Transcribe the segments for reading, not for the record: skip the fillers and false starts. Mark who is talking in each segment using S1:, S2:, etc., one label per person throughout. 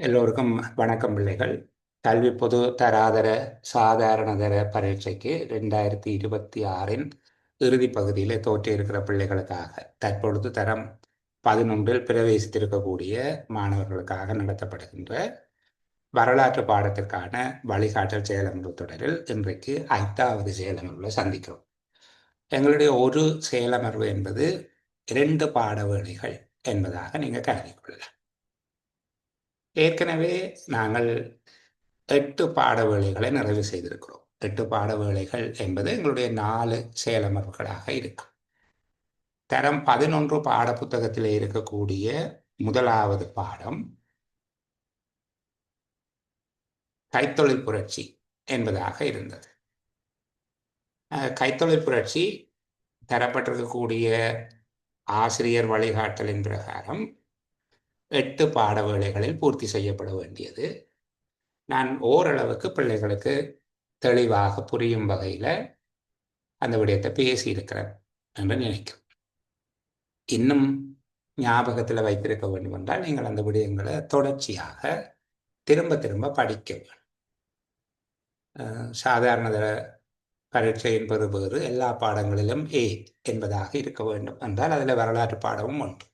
S1: எல்லோருக்கும் வணக்கம் பிள்ளைகள். கல்வி பொது தராதர சாதாரணதர பரீட்சைக்கு 2026 இறுதி பகுதியில் தோற்றியிருக்கிற பிள்ளைகளுக்காக தற்பொழுது தரம் 11 பிரவேசித்திருக்கக்கூடிய மாணவர்களுக்காக நடத்தப்படுகின்ற வரலாற்று பாடத்திற்கான வழிகாட்டல் செயலமர்வு தொடரில் இன்றைக்கு 5வது செயலமர்வில் சந்திக்கிறோம். எங்களுடைய ஒரு செயலமர்வு என்பது 2 பாட வேளைகள் என்பதாக நீங்கள் கருதிக் கொள்ளலாம். ஏற்கனவே நாங்கள் 8 பாட வேளைகளை நிறைவு செய்திருக்கிறோம். 8 பாட வேளைகள் என்பது எங்களுடைய 4 செயலமர்வுகளாக இருக்கும். தரம் 11 பாட புத்தகத்தில் இருக்கக்கூடிய முதலாவது பாடம் கைத்தொழில் புரட்சி என்பதாக இருந்தது. கைத்தொழில் புரட்சி தரப்பட்டிருக்கக்கூடிய ஆசிரியர் வழிகாட்டலின் பிரகாரம் 8 பாட வேளைகளில் பூர்த்தி செய்யப்பட வேண்டியது. நான் ஓரளவுக்கு பிள்ளைகளுக்கு தெளிவாக புரியும் வகையில் அந்த விடயத்தை பேசியிருக்கிறேன் என்று நினைக்கிறேன். இன்னும் ஞாபகத்தில் வைத்திருக்க வேண்டும் என்றால் நீங்கள் அந்த விடயங்களை தொடர்ச்சியாக திரும்ப திரும்ப படிக்க வேண்டும். சாதாரண பரீட்சையின் பெறுபேறு எல்லா பாடங்களிலும் A என்பதாக இருக்க வேண்டும் என்றால் அதில் வரலாற்று பாடமும் உண்டு.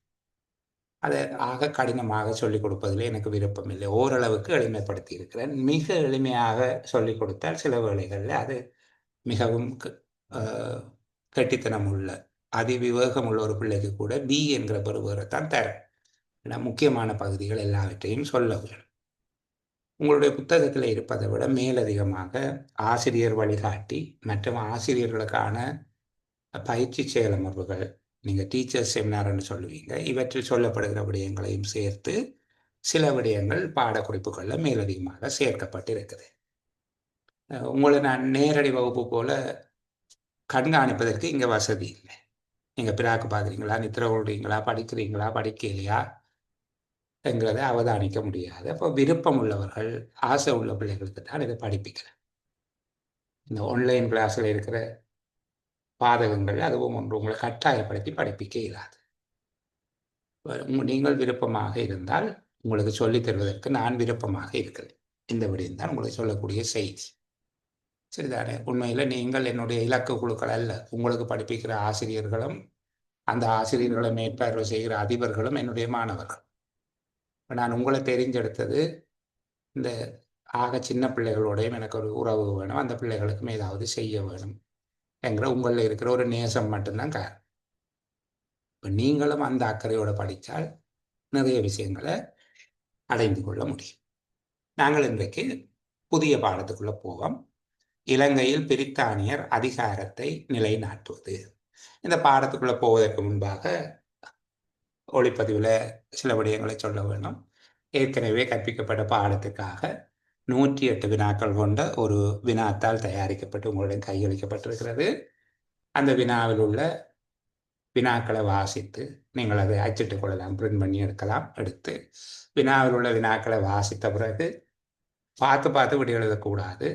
S1: அதை ஆக கடினமாக சொல்லிக் கொடுப்பதில் எனக்கு விருப்பம் இல்லை. ஓரளவுக்கு எளிமைப்படுத்தி இருக்கிறேன். மிக எளிமையாக சொல்லிக் கொடுத்தால் சில வேளைகளில் அது மிகவும் கெட்டித்தனம் உள்ள அதிவிவேகம் உள்ள ஒரு பிள்ளைக்கு கூட B என்கிற பெறுபேறைத்தான் தரும். ஏன்னா முக்கியமான பகுதிகள் எல்லாவற்றையும் சொல்ல வேண்டும். உங்களுடைய புத்தகத்தில் இருப்பதை விட மேலதிகமாக ஆசிரியர் வழிகாட்டி மற்றும் ஆசிரியர்களுக்கான பயிற்சி செயலமர்வுகள், நீங்கள் டீச்சர்ஸ் செமினார்னு சொல்லுவீங்க, இவற்றில் சொல்லப்படுகிற விடயங்களையும் சேர்த்து சில விடயங்கள் பாடக்குறிப்புகளில் மேலதிகமாக சேர்க்கப்பட்டிருக்குது. உங்களை நான் நேரடி வகுப்பு போல கண்காணிப்பதற்கு இங்கே வசதி இல்லை. நீங்கள் பிராக்கு பார்க்குறீங்களா, நித்திர கொள்றீங்களா, படிக்கிறீங்களா, படிக்கலையா என்கிறதை அவதானிக்க முடியாது. அப்போ விருப்பம் உள்ளவர்கள், ஆசை உள்ள பிள்ளைகளுக்கு தான் இதை படிப்பிக்கிறேன். இந்த ஆன்லைன் கிளாஸில் இருக்கிற பாதகங்கள் அதுவும் ஒன்று உங்களை கட்டாயப்படுத்தி படிப்பிக்க இயலாது. நீங்கள் விருப்பமாக இருந்தால் உங்களுக்கு சொல்லித் தருவதற்கு நான் விருப்பமாக இருக்கிறேன். இந்த விடயம் தான் உங்களுக்கு சொல்லக்கூடிய செய்தி. சரிதானே? உண்மையில் நீங்கள் என்னுடைய இலக்கு குழுக்கள் அல்ல. உங்களுக்கு படிப்பிக்கிற ஆசிரியர்களும் அந்த ஆசிரியர்களை மேற்பார்வை செய்கிற அதிபர்களும் என்னுடைய மாணவர்கள். நான் உங்களை தெரிஞ்செடுத்தது இந்த ஆக சின்ன பிள்ளைகளோடையும் எனக்கு ஒரு உறவு வேணும், அந்த பிள்ளைகளுக்கும் ஏதாவது செய்ய வேணும் என்கிற உங்களில் இருக்கிற ஒரு நேசம் மட்டும்தான் காரணம். இப்போ நீங்களும் அந்த அக்கறையோடு படித்தால் நிறைய விஷயங்களை அடைந்து கொள்ள முடியும். நாங்கள் இன்றைக்கு புதிய பாடத்துக்குள்ளே போவோம். இலங்கையில் பிரித்தானியர் அதிகாரத்தை நிலைநாட்டுவது. இந்த பாடத்துக்குள்ளே போவதற்கு முன்பாக ஒளிப்பதிவில் சில விடயங்களை சொல்ல வேண்டும். ஏற்கனவே கற்பிக்கப்பட்ட பாடத்துக்காக 108 வினாக்கள் கொண்ட ஒரு வினாத்தால் தயாரிக்கப்பட்டு உங்களுடன் கையளிக்கப்பட்டிருக்கிறது. அந்த வினாவில் உள்ள வினாக்களை வாசித்து நீங்கள் அதை அச்சிட்டுக் கொள்ளலாம், பிரிண்ட் பண்ணி எடுக்கலாம். எடுத்து வினாவில் உள்ள வினாக்களை வாசித்த பிறகு பார்த்து பார்த்து விட எழுதக்கூடாது.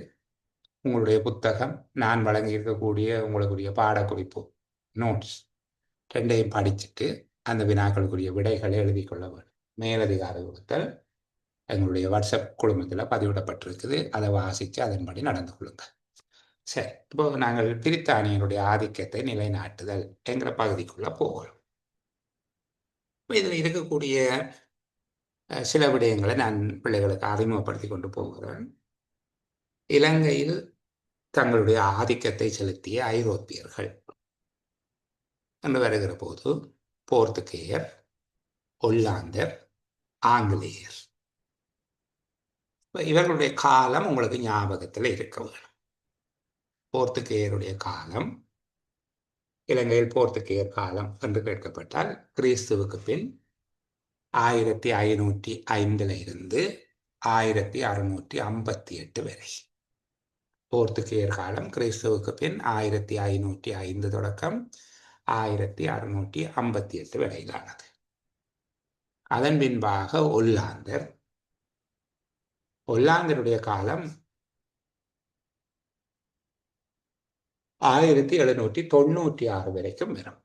S1: உங்களுடைய புத்தகம், நான் வழங்கியிருக்கக்கூடிய உங்களுக்குரிய பாடக்குறிப்பு நோட்ஸ் ரெண்டையும் படிச்சுட்டு அந்த வினாக்களுக்குரிய விடைகளை எழுதி கொள்ள வேண்டும். மேலதிக அறிவுறுத்தல் எங்களுடைய வாட்ஸ்அப் குழுமத்தில் பதிவிடப்பட்டிருக்குது. அதை வாசித்து அதன்படி நடந்து கொள்ளுங்கள். சரி, இப்போ நாங்கள் பிரித்தானியனுடைய ஆதிக்கத்தை நிலைநாட்டுதல் என்கிற பகுதிக்குள்ளே போகிறோம். இப்போ இதில் இருக்கக்கூடிய சில விடயங்களை நான் பிள்ளைகளுக்கு அறிமுகப்படுத்தி கொண்டு போகிறேன். இலங்கையில் தங்களுடைய ஆதிக்கத்தை செலுத்திய ஐரோப்பியர்கள் என்று வருகிற போது போர்த்துகேயர், ஒல்லாந்தர், ஆங்கிலேயர். இவர்களுடைய காலம் உங்களுக்கு ஞாபகத்தில் இருக்க வேணும். போர்த்துகேயருடைய காலம், இலங்கையில் போர்த்துகேயர் காலம் என்று கேட்கப்பட்டால் கிறிஸ்துவுக்கு பின் 1505 இருந்து 1658 வரை. போர்த்துகேயர் காலம் கிறிஸ்துவுக்கு பின் 1505 தொடக்கம் 1658 வரையிலானது. அதன் பின்பாக ஒல்லாந்தர். ஒல்லாந்தருடைய காலம் 1796 வரைக்கும் வரும்.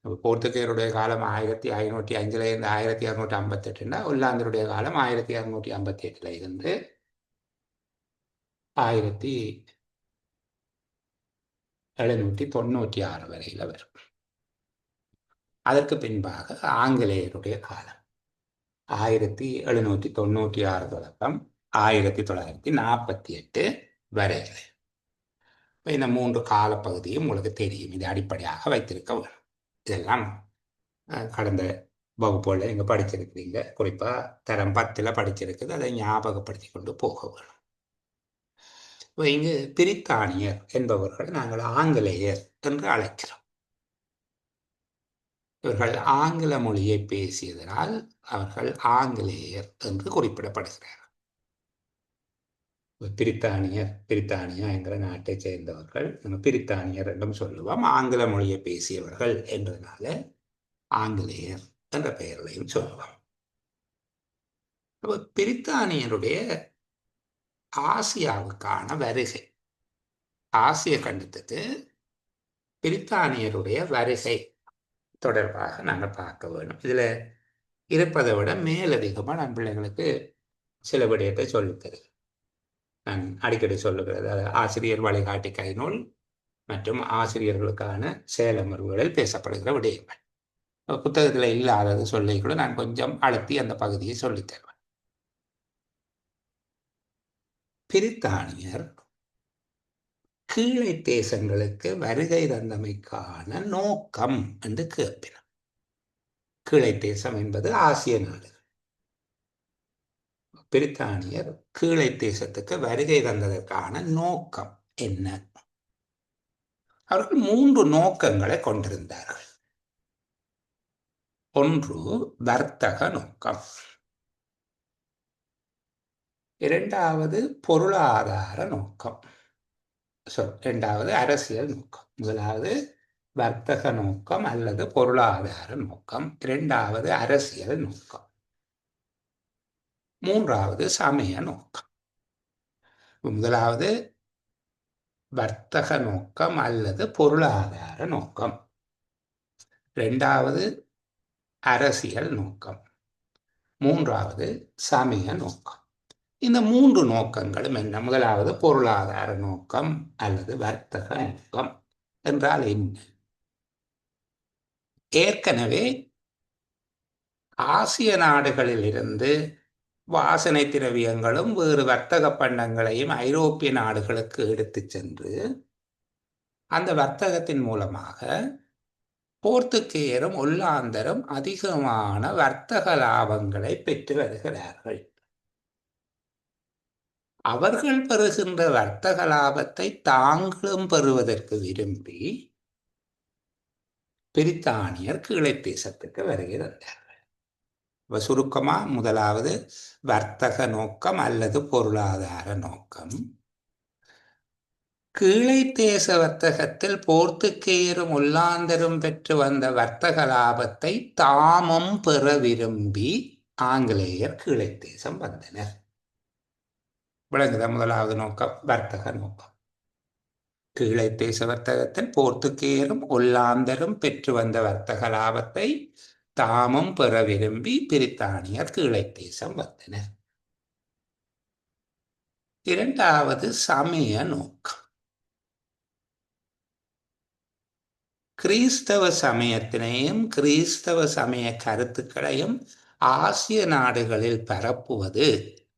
S1: போர்த்துகேயருடைய காலம் 1505 இருந்து 1658, ஒல்லாந்தருடைய காலம் 1658 இருந்து 1796 வரையில் வரும். அதற்கு பின்பாக ஆங்கிலேயருடைய காலம் 1796 தொடக்கம் 1948 வரையில். இந்த 3 காலப்பகுதியும் உங்களுக்கு தெரியும். இது அடிப்படையாக வைத்திருக்க வேணும். இதெல்லாம் கடந்த வகுப்புகளில் நீங்கள் படிச்சிருக்கிறீங்க. குறிப்பாக தரம் 10 படிச்சிருக்குது. அதை ஞாபகப்படுத்தி கொண்டு போக வேணும். இங்கு பிரித்தானியர் என்பவர்கள் நாங்கள் ஆங்கிலேயர் என்று அழைக்கிறோம். இவர்கள் ஆங்கில மொழியை பேசியதனால் அவர்கள் ஆங்கிலேயர் என்று குறிப்பிடப்படுகிறார்கள். பிரித்தானியா என்கிற நாட்டை சேர்ந்தவர்கள் நம்ம பிரித்தானியர் என்றும் சொல்லுவோம். ஆங்கில மொழியை பேசியவர்கள் என்றதுனால ஆங்கிலேயர் என்ற பெயர்களையும் சொல்லுவோம். பிரித்தானியருடைய ஆசியாவுக்கான வருகை, ஆசிய கண்டத்துக்கு பிரித்தானியருடைய வருகை தொடர்பாக நாங்கள் பார்க்க வேணும். இதில் இருப்பதை விட மேலதிகமாக நான் பிள்ளைங்களுக்கு சில விடயத்தை சொல்லித்தருகிறேன். நான் அடிக்கடி சொல்லுகிறது ஆசிரியர் வழிகாட்டி கைநூல் மற்றும் ஆசிரியர்களுக்கான செயலமர்வுகளில் பேசப்படுகிற விடயங்கள். புத்தகத்தில் இல்லாதது சொல்லி கூட நான் கொஞ்சம் அழுத்தி அந்த பகுதியை சொல்லித் தருவேன். பிரித்தானியர் கீழே தேசங்களுக்கு வருகை தந்தமைக்கான நோக்கம் என்று கேட்பினார். கீழே தேசம் என்பது ஆசிய நாடு. பிரித்தானியர் கீழே தேசத்துக்கு வருகை தந்ததற்கான நோக்கம் என்ன? அவர்கள் 3 நோக்கங்களை கொண்டிருந்தார்கள். ஒன்று வர்த்தக நோக்கம், இரண்டாவது பொருளாதார நோக்கம், இரண்டாவது அரசியல் நோக்கம். முதலாவது வர்த்தக நோக்கம் அல்லது பொருளாதார நோக்கம், இரண்டாவது அரசியல் நோக்கம், மூன்றாவது சமய நோக்கம். முதலாவது வர்த்தக நோக்கம் அல்லது பொருளாதார நோக்கம், இரண்டாவது அரசியல் நோக்கம், மூன்றாவது சமய நோக்கம். இந்த 3 நோக்கங்களும் என்ன? முதலாவது பொருளாதார நோக்கம் அல்லது வர்த்தக நோக்கம் என்றால் என்ன? ஏற்கனவே ஆசிய நாடுகளில் இருந்து வாசனை திரவியங்களும் வேறு வர்த்தக பண்டங்களையும் ஐரோப்பிய நாடுகளுக்கு எடுத்து சென்று அந்த வர்த்தகத்தின் மூலமாக போர்த்துகேயரும் ஒல்லாந்தரும் அதிகமான வர்த்தக லாபங்களை பெற்று வருகிறார்கள். அவர்கள் பெறுகின்ற வர்த்தக லாபத்தை தாங்களும் பெறுவதற்கு விரும்பி பிரித்தானியர் கீழே தேசத்துக்கு வருகை தந்தார்கள். சுருக்கமா, முதலாவது வர்த்தக நோக்கம் அல்லது பொருளாதார நோக்கம். கீழே தேச வர்த்தகத்தில் போர்த்துகேயரும் ஒல்லாந்தரும் பெற்று வந்த வர்த்தக லாபத்தை தாமும் பெற விரும்பி ஆங்கிலேயர் கீழே தேசம் வந்தனர். விளங்குத? முதலாவது நோக்கம் வர்த்தக நோக்கம். கீழே தேச வர்த்தகத்தில் போர்த்துகேயரும் ஒல்லாந்தரும் பெற்று வந்த வர்த்தக லாபத்தை தாமும் பெற விரும்பி பிரித்தானியர் கீழே தேசம் வந்தனர். இரண்டாவது சமய நோக்கம். கிறிஸ்தவ சமயத்தினையும் கிறிஸ்தவ சமய கருத்துக்களையும் ஆசிய நாடுகளில் பரப்புவது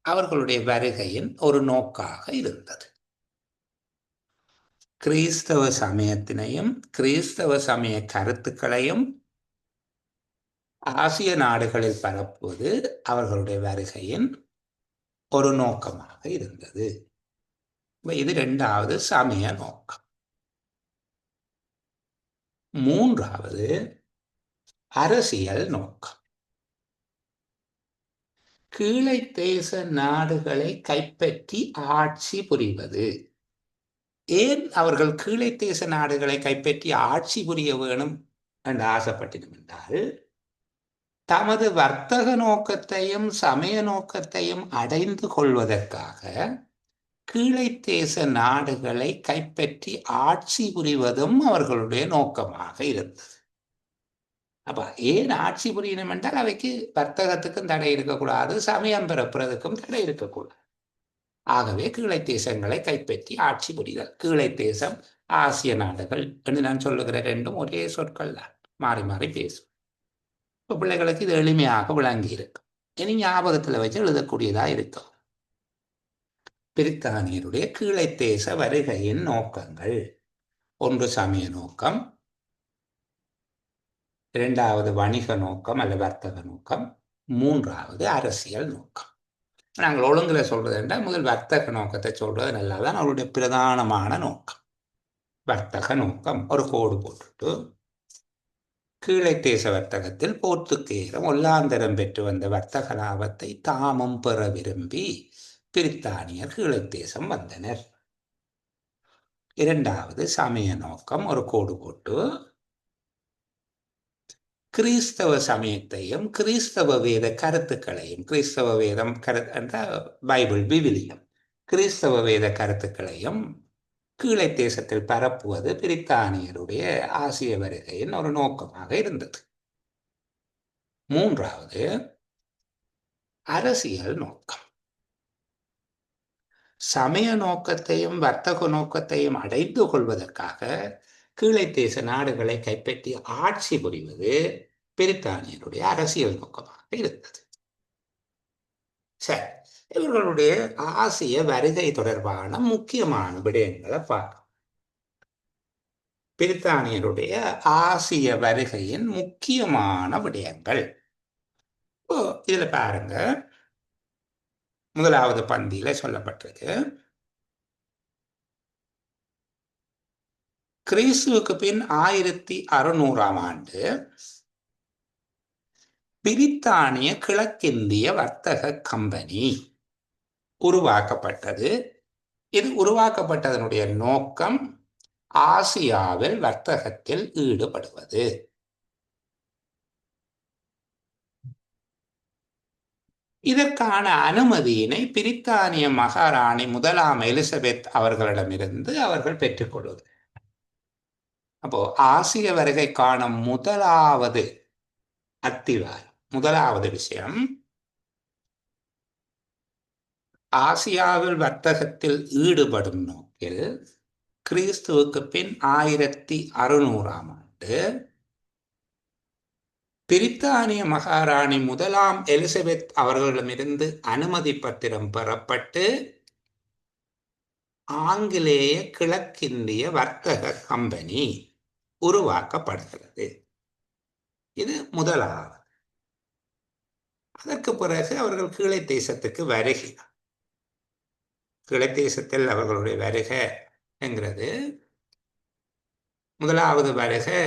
S1: அவர்களுடைய வருகையின் ஒரு நோக்காக இருந்தது. கிறிஸ்தவ சமயத்தினையும் கிறிஸ்தவ சமய கருத்துக்களையும் ஆசிய நாடுகளில் பரப்புவது அவர்களுடைய வருகையின் ஒரு நோக்கமாக இருந்தது. இது இரண்டாவது சமய நோக்கம். மூன்றாவது அரசியல் நோக்கம். கீழே தேச நாடுகளை கைப்பற்றி ஆட்சி புரிவது. ஏன் அவர்கள் கீழே தேச நாடுகளை கைப்பற்றி ஆட்சி புரிய வேணும் என்று ஆசைப்பட்டிடும் என்றால், தமது வர்த்தக நோக்கத்தையும் சமய நோக்கத்தையும் அடைந்து கொள்வதற்காக கீழே தேச நாடுகளை கைப்பற்றி ஆட்சி புரிவதும் அவர்களுடைய நோக்கமாக இருந்தது. அப்ப ஏன் ஆட்சி புரியணும் என்றால் அவைக்கு வர்த்தகத்துக்கும் தடை இருக்கக்கூடாது, சமயம் பிறப்புறதுக்கும் தடை இருக்கக்கூடாது. ஆகவே கீழை தேசங்களை கைப்பற்றி ஆட்சி புரிதல். கீழை தேசம், ஆசிய நாடுகள் என்று நான் சொல்லுகிற ரெண்டும் ஒரே சொற்கள் தான், மாறி மாறி பேசும். இப்போ பிள்ளைகளுக்கு இது எளிமையாக விளங்கி இருக்கும். இனி ஞாபகத்தில் வச்சு எழுதக்கூடியதா இருக்கும். பிரித்தானியருடைய கீழை தேச வருகையின் நோக்கங்கள்: ஒன்று சமய நோக்கம், இரண்டாவது வணிக நோக்கம் அல்லது வர்த்தக நோக்கம், மூன்றாவது அரசியல் நோக்கம். நாங்கள் ஒழுங்குல சொல்றது என்றால் முதல் வர்த்தக நோக்கத்தை சொல்றது நல்லாதான். அவருடைய பிரதானமான நோக்கம் வர்த்தக நோக்கம். ஒரு கோடு போட்டுட்டு, கீழை தேச வர்த்தகத்தில் போர்த்துகேயரும் ஒல்லாந்தரம் பெற்று வந்த வர்த்தக லாபத்தை தாமும் பெற விரும்பி பிரித்தானியர் கீழை தேசம் வந்தனர். இரண்டாவது சமய நோக்கம், ஒரு கோடு போட்டு, கிறிஸ்தவ சமயத்தையும் கிறிஸ்தவ வேத கருத்துக்களையும், கிறிஸ்தவ வேதம் என்ற பைபிள் விவிலியம், கிறிஸ்தவ வேத கருத்துக்களையும் கீழை தேசத்தில் பரப்புவது பிரித்தானியருடைய ஆசிய வருகையின் ஒரு நோக்கமாக இருந்தது. மூன்றாவது அரசியல் நோக்கம். சமய நோக்கத்தையும் வர்த்தக நோக்கத்தையும் அடைந்து கொள்வதற்காக கீழை தேச நாடுகளை கைப்பற்றி ஆட்சி புரிவது பிரித்தானியருடைய அரசியல் நோக்கமாக இருந்தது. சரி, இவர்களுடைய ஆசிய வருகை தொடர்பான முக்கியமான விடயங்களை பார்க்கலாம். பிரித்தானியருடைய ஆசிய வருகையின் முக்கியமான விடயங்கள் இதுல பாருங்க. முதலாவது பந்தியில சொல்லப்பட்டிருக்கு, கிறிஸ்துவுக்கு பின் 1600ஆம் ஆண்டு பிரித்தானிய கிழக்கிந்திய வர்த்தக கம்பெனி உருவாக்கப்பட்டது. இது உருவாக்கப்பட்டதனுடைய நோக்கம் ஆசியாவில் வர்த்தகத்தில் ஈடுபடுவது. இதற்கான அனுமதியினை பிரித்தானிய மகாராணி முதலாம் எலிசபெத் அவர்களிடமிருந்து அவர்கள் பெற்றுக்கொள்வது. அப்போ ஆசிய வருகைக்கான முதலாவது அத்திவாரம், முதலாவது விஷயம், ஆசியாவில் வர்த்தகத்தில் ஈடுபடும் நோக்கில் கிறிஸ்துவுக்கு பின் 1600ஆம் ஆண்டு பிரித்தானிய மகாராணி முதலாம் எலிசபெத் அவர்களிடமிருந்து அனுமதி பத்திரம் பெறப்பட்டு ஆங்கிலேய கிழக்கிந்திய வர்த்தக கம்பெனி உருவாக்கப்படுகிறது. இது முதலாவது. அதற்கு பிறகு அவர்கள் கீழை தேசத்துக்கு வருகிறார். கீழை தேசத்தில் அவர்களுடைய வருகை என்கிறது, முதலாவது வருகை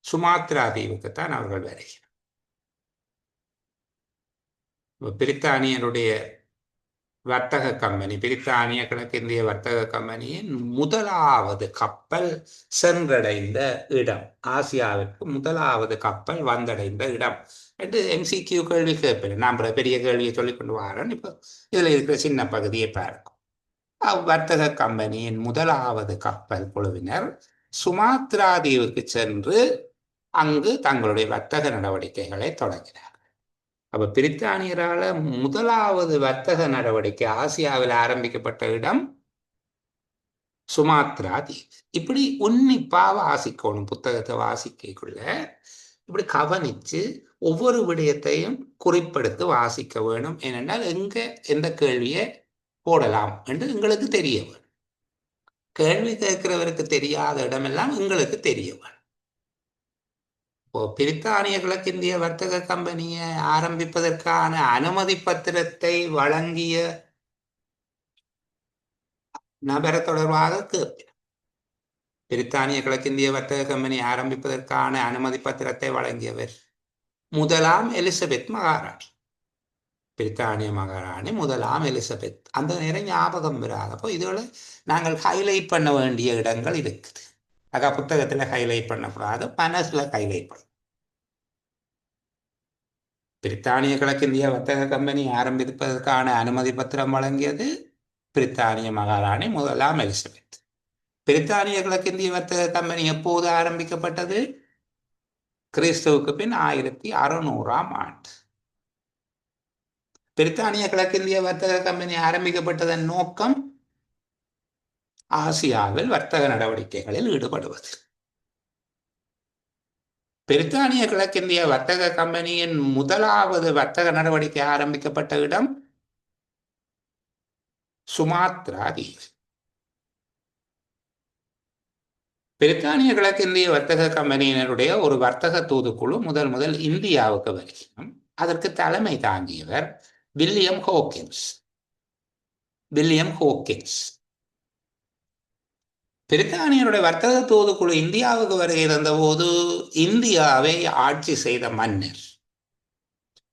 S1: சுமாத்ரா தீவுக்குத்தான் அவர்கள் வருகிறார். பிரித்தானியருடைய வர்த்தக கம்பெனி, பிரித்தானிய கிழக்கிந்திய வர்த்தக கம்பெனியின் முதலாவது கப்பல் சென்றடைந்த இடம், ஆசியாவிற்கு முதலாவது கப்பல் வந்தடைந்த இடம் என்று MCQ கேள்வி கேட்பேன். நான் பெரிய கேள்வியை சொல்லிக் கொண்டு வரேன். இப்போ இதில் இருக்கிற சின்ன பகுதியை பார்க்கும். வர்த்தக கம்பெனியின் முதலாவது கப்பல் குழுவினர் சுமாத்ரா தீவுக்கு சென்று அங்கு தங்களுடைய வர்த்தக நடவடிக்கைகளை தொடங்கினார். அப்ப பிரித்தானியரால முதலாவது வர்த்தக நடவடிக்கை ஆசியாவில் ஆரம்பிக்கப்பட்ட இடம் சுமாத்ரா தீவு. இப்படி உன்னிப்பா வாசிக்கணும். புத்தகத்தை வாசிக்கக்குள்ள இப்படி கவனிச்சு ஒவ்வொரு விடயத்தையும் குறிப்பெடுத்து வாசிக்க வேணும். ஏனென்றால் எங்க எந்த கேள்வியை போடலாம் என்று எங்களுக்கு தெரிய வேணும். கேள்வி கேட்கிறவருக்கு தெரியாத இடமெல்லாம் எங்களுக்கு தெரிய வேணும். பிரித்தானிய கிழக்கிந்திய வர்த்தக கம்பெனியை ஆரம்பிப்பதற்கான அனுமதி பத்திரத்தை வழங்கிய நபரை தொடர்பாக கேட்பேன். பிரித்தானிய கிழக்கிந்திய வர்த்தக கம்பெனி ஆரம்பிப்பதற்கான அனுமதி பத்திரத்தை வழங்கியவர் முதலாம் எலிசபெத் மகாராணி. பிரித்தானிய மகாராணி முதலாம் எலிசபெத். அந்த நேரம் ஞாபகம் வராதப்போ இதுல நாங்கள் ஹைலைட் பண்ண வேண்டிய இடங்கள் இருக்குது. ஆக புத்தகத்துல ஹைலைட் பண்ணக்கூடாது, மனசுல ஹைலைட் பண்ண. பிரித்தானிய கிழக்கிந்திய வர்த்தக கம்பெனி ஆரம்பிப்பதற்கான அனுமதி பத்திரம் வழங்கியது பிரித்தானிய மகாராணி முதலாம் எலிசபெத். பிரித்தானிய கிழக்கிந்திய வர்த்தக கம்பெனி எப்போது ஆரம்பிக்கப்பட்டது? கிறிஸ்துவுக்கு பின் 1600ஆம் ஆண்டு. பிரித்தானிய கிழக்கிந்திய வர்த்தக கம்பெனி ஆரம்பிக்கப்பட்டதன் நோக்கம் ஆசியாவில் வர்த்தக நடவடிக்கைகளில் ஈடுபடுவது. பிரித்தானிய கிழக்கிந்திய வர்த்தக கம்பெனியின் முதலாவது வர்த்தக நடவடிக்கை ஆரம்பிக்கப்பட்ட இடம் சுமாத்ரா தீவு. பிரித்தானிய கிழக்கிந்திய வர்த்தக கம்பெனியினருடைய ஒரு வர்த்தக தூதுக்குழு முதல் இந்தியாவுக்கு வருகிறோம். அதற்கு தலைமை தாங்கியவர் வில்லியம் ஹோக்கின்ஸ். பிரித்தானியருடைய வர்த்தக தூதுக்குழு இந்தியாவுக்கு வருகை தந்தபோது இந்தியாவை ஆட்சி செய்த மன்னர்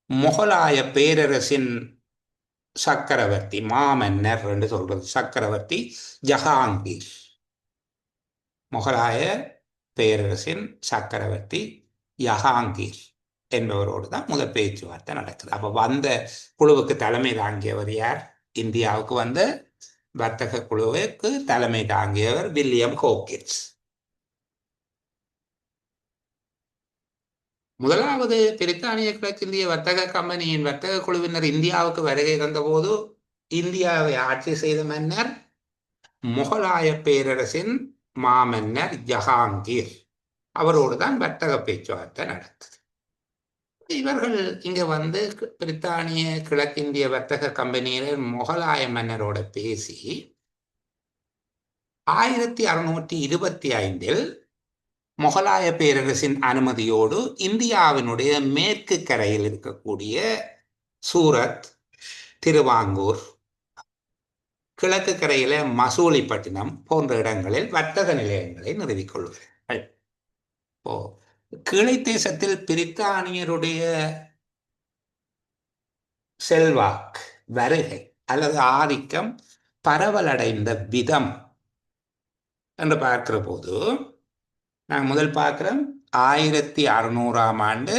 S1: முகலாய பேரரசின் சக்கரவர்த்தி, மாமன்னர் என்று சொல்றது சக்கரவர்த்தி ஜஹாங்கீர். முகலாய பேரரசின் சக்கரவர்த்தி ஜஹாங்கீர் என்பவரோடு தான் முதல் பேச்சுவார்த்தை நடக்குது. அப்ப வந்த குழுவுக்கு தலைமை தாங்கியவர் யார்? இந்தியாவுக்கு வந்த வர்த்தக குழுவுக்கு தலைமை தாங்கியவர் வில்லியம் ஹோக்கின்ஸ். முதலாவது பிரித்தானிய கிழக்கிந்திய வர்த்தக கம்பெனியின் வர்த்தக குழுவினர் இந்தியாவுக்கு வருகை தந்தபோது இந்தியாவை ஆட்சி செய்த மன்னர் முகலாய பேரரசின் மாமன்னர் ஜஹாங்கீர். அவரோடு தான் வர்த்தக பேச்சுவார்த்தை நடக்குது. இவர்கள் இங்க வந்து பிரித்தானிய கிழக்கிந்திய வர்த்தக கம்பெனியினர் முகலாய மன்னரோட பேசி 1625 முகலாய பேரரசின் அனுமதியோடு இந்தியாவினுடைய மேற்கு கரையில் இருக்கக்கூடிய சூரத், திருவாங்கூர், கிழக்கு கரையில மசூலிப்பட்டினம் போன்ற இடங்களில் வர்த்தக நிலையங்களை நிறுவிக்கொள்கிறார்கள். இப்போ கீழை தேசத்தில் பிரித்தானியருடைய செல்வாக்கு, வருகை அல்லது ஆதிக்கம் பரவலடைந்த விதம் என்று பார்க்கிற போது நாங்கள் முதல் பார்க்கிறோம் 1600ஆம் ஆண்டு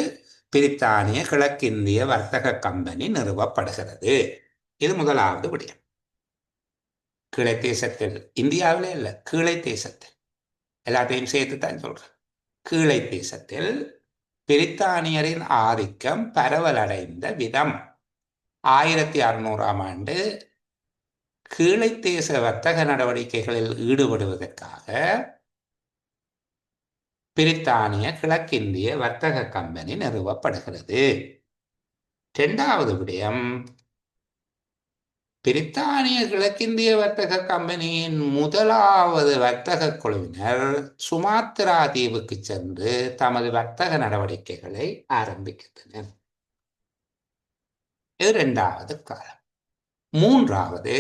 S1: பிரித்தானிய கிழக்கிந்திய வர்த்தக கம்பெனி நிறுவப்படுகிறது. இது முதலாவது விடயம். கீழை தேசத்தில், இந்தியாவிலே இல்லை, கீழை தேசத்தில், எல்லாத்தையும் சேர்த்து தான் சொல்றேன். கீழை தேசத்தில் பிரித்தானியரின் ஆதிக்கம் பரவலடைந்த விதம் 1600ஆம் ஆண்டு கீழை தேச வர்த்தக நடவடிக்கைகளில் ஈடுபடுவதற்காக பிரித்தானிய கிழக்கிந்திய வர்த்தக கம்பெனி நிறுவப்படுகிறது. இரண்டாவது விடயம், பிரித்தானிய கிழக்கிந்திய வர்த்தக கம்பெனியின் முதலாவது வர்த்தக குழுவினர் சுமாத்ரா தீவுக்கு சென்று தமது வர்த்தக நடவடிக்கைகளை ஆரம்பிக்கின்றனர். இது இரண்டாவது காலம். மூன்றாவது,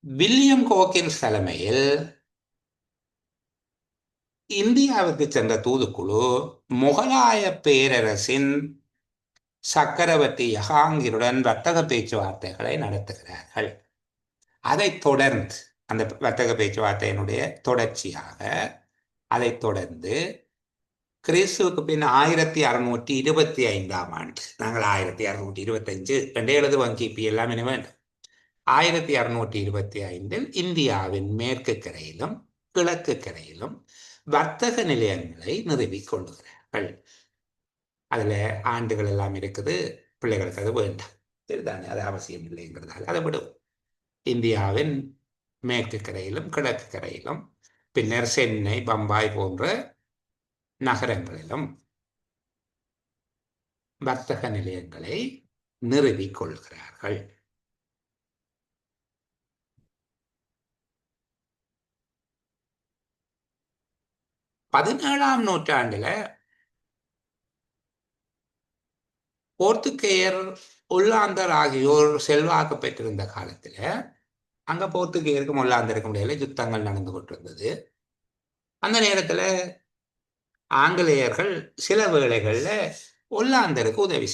S1: வில்லியம் ஹோக்கின்ஸ் தலைமையில் இந்தியாவுக்கு சென்ற தூதுக்குழு முகலாய பேரரசின் சக்கரவர்த்தி ஜஹாங்கீருடன் வர்த்தக பேச்சுவார்த்தைகளை நடத்துகிறார்கள். அதைத் தொடர்ந்து அந்த வர்த்தக பேச்சுவார்த்தையினுடைய தொடர்ச்சியாக அதைத் தொடர்ந்து கிறிஸ்துவுக்கு பின் 1625ஆம் ஆண்டு, நாங்கள் 1625 ரெண்டே எழுதுவோம், கிபி எல்லாம் இனி வேண்டும். 1625 இந்தியாவின் மேற்கு கரையிலும் கிழக்கு கரையிலும் வர்த்தக நிலையங்களை நிறுவிக் கொள்ளுகிறார்கள். அதுல ஆண்டுகள் எல்லாம் இருக்குது, பிள்ளைகளுக்கு அது வேண்டாம், சரிதானே, அது அவசியம் இல்லைங்கிறதால அதை விடும். இந்தியாவின் மேற்கு கரையிலும் கிழக்கு கரையிலும், பின்னர் சென்னை, பம்பாய் போன்ற நகரங்களிலும் வர்த்தக நிலையங்களை நிறுவிக் கொள்கிறார்கள். பதினேழாம் நூற்றாண்டுல போர்த்துகேயர், ஒல்லாந்தர் ஆகியோர் செல்வாக்கு பெற்றிருந்த காலத்துல அங்க போர்த்துகேயருக்கும் ஒல்லாந்தருக்கும் இடையில யுத்தங்கள் நடந்து கொண்டிருந்தது. அந்த நேரத்துல ஆங்கிலேயர்கள் சில வேளைகள்ல ஒல்லாந்தருக்கு உதவி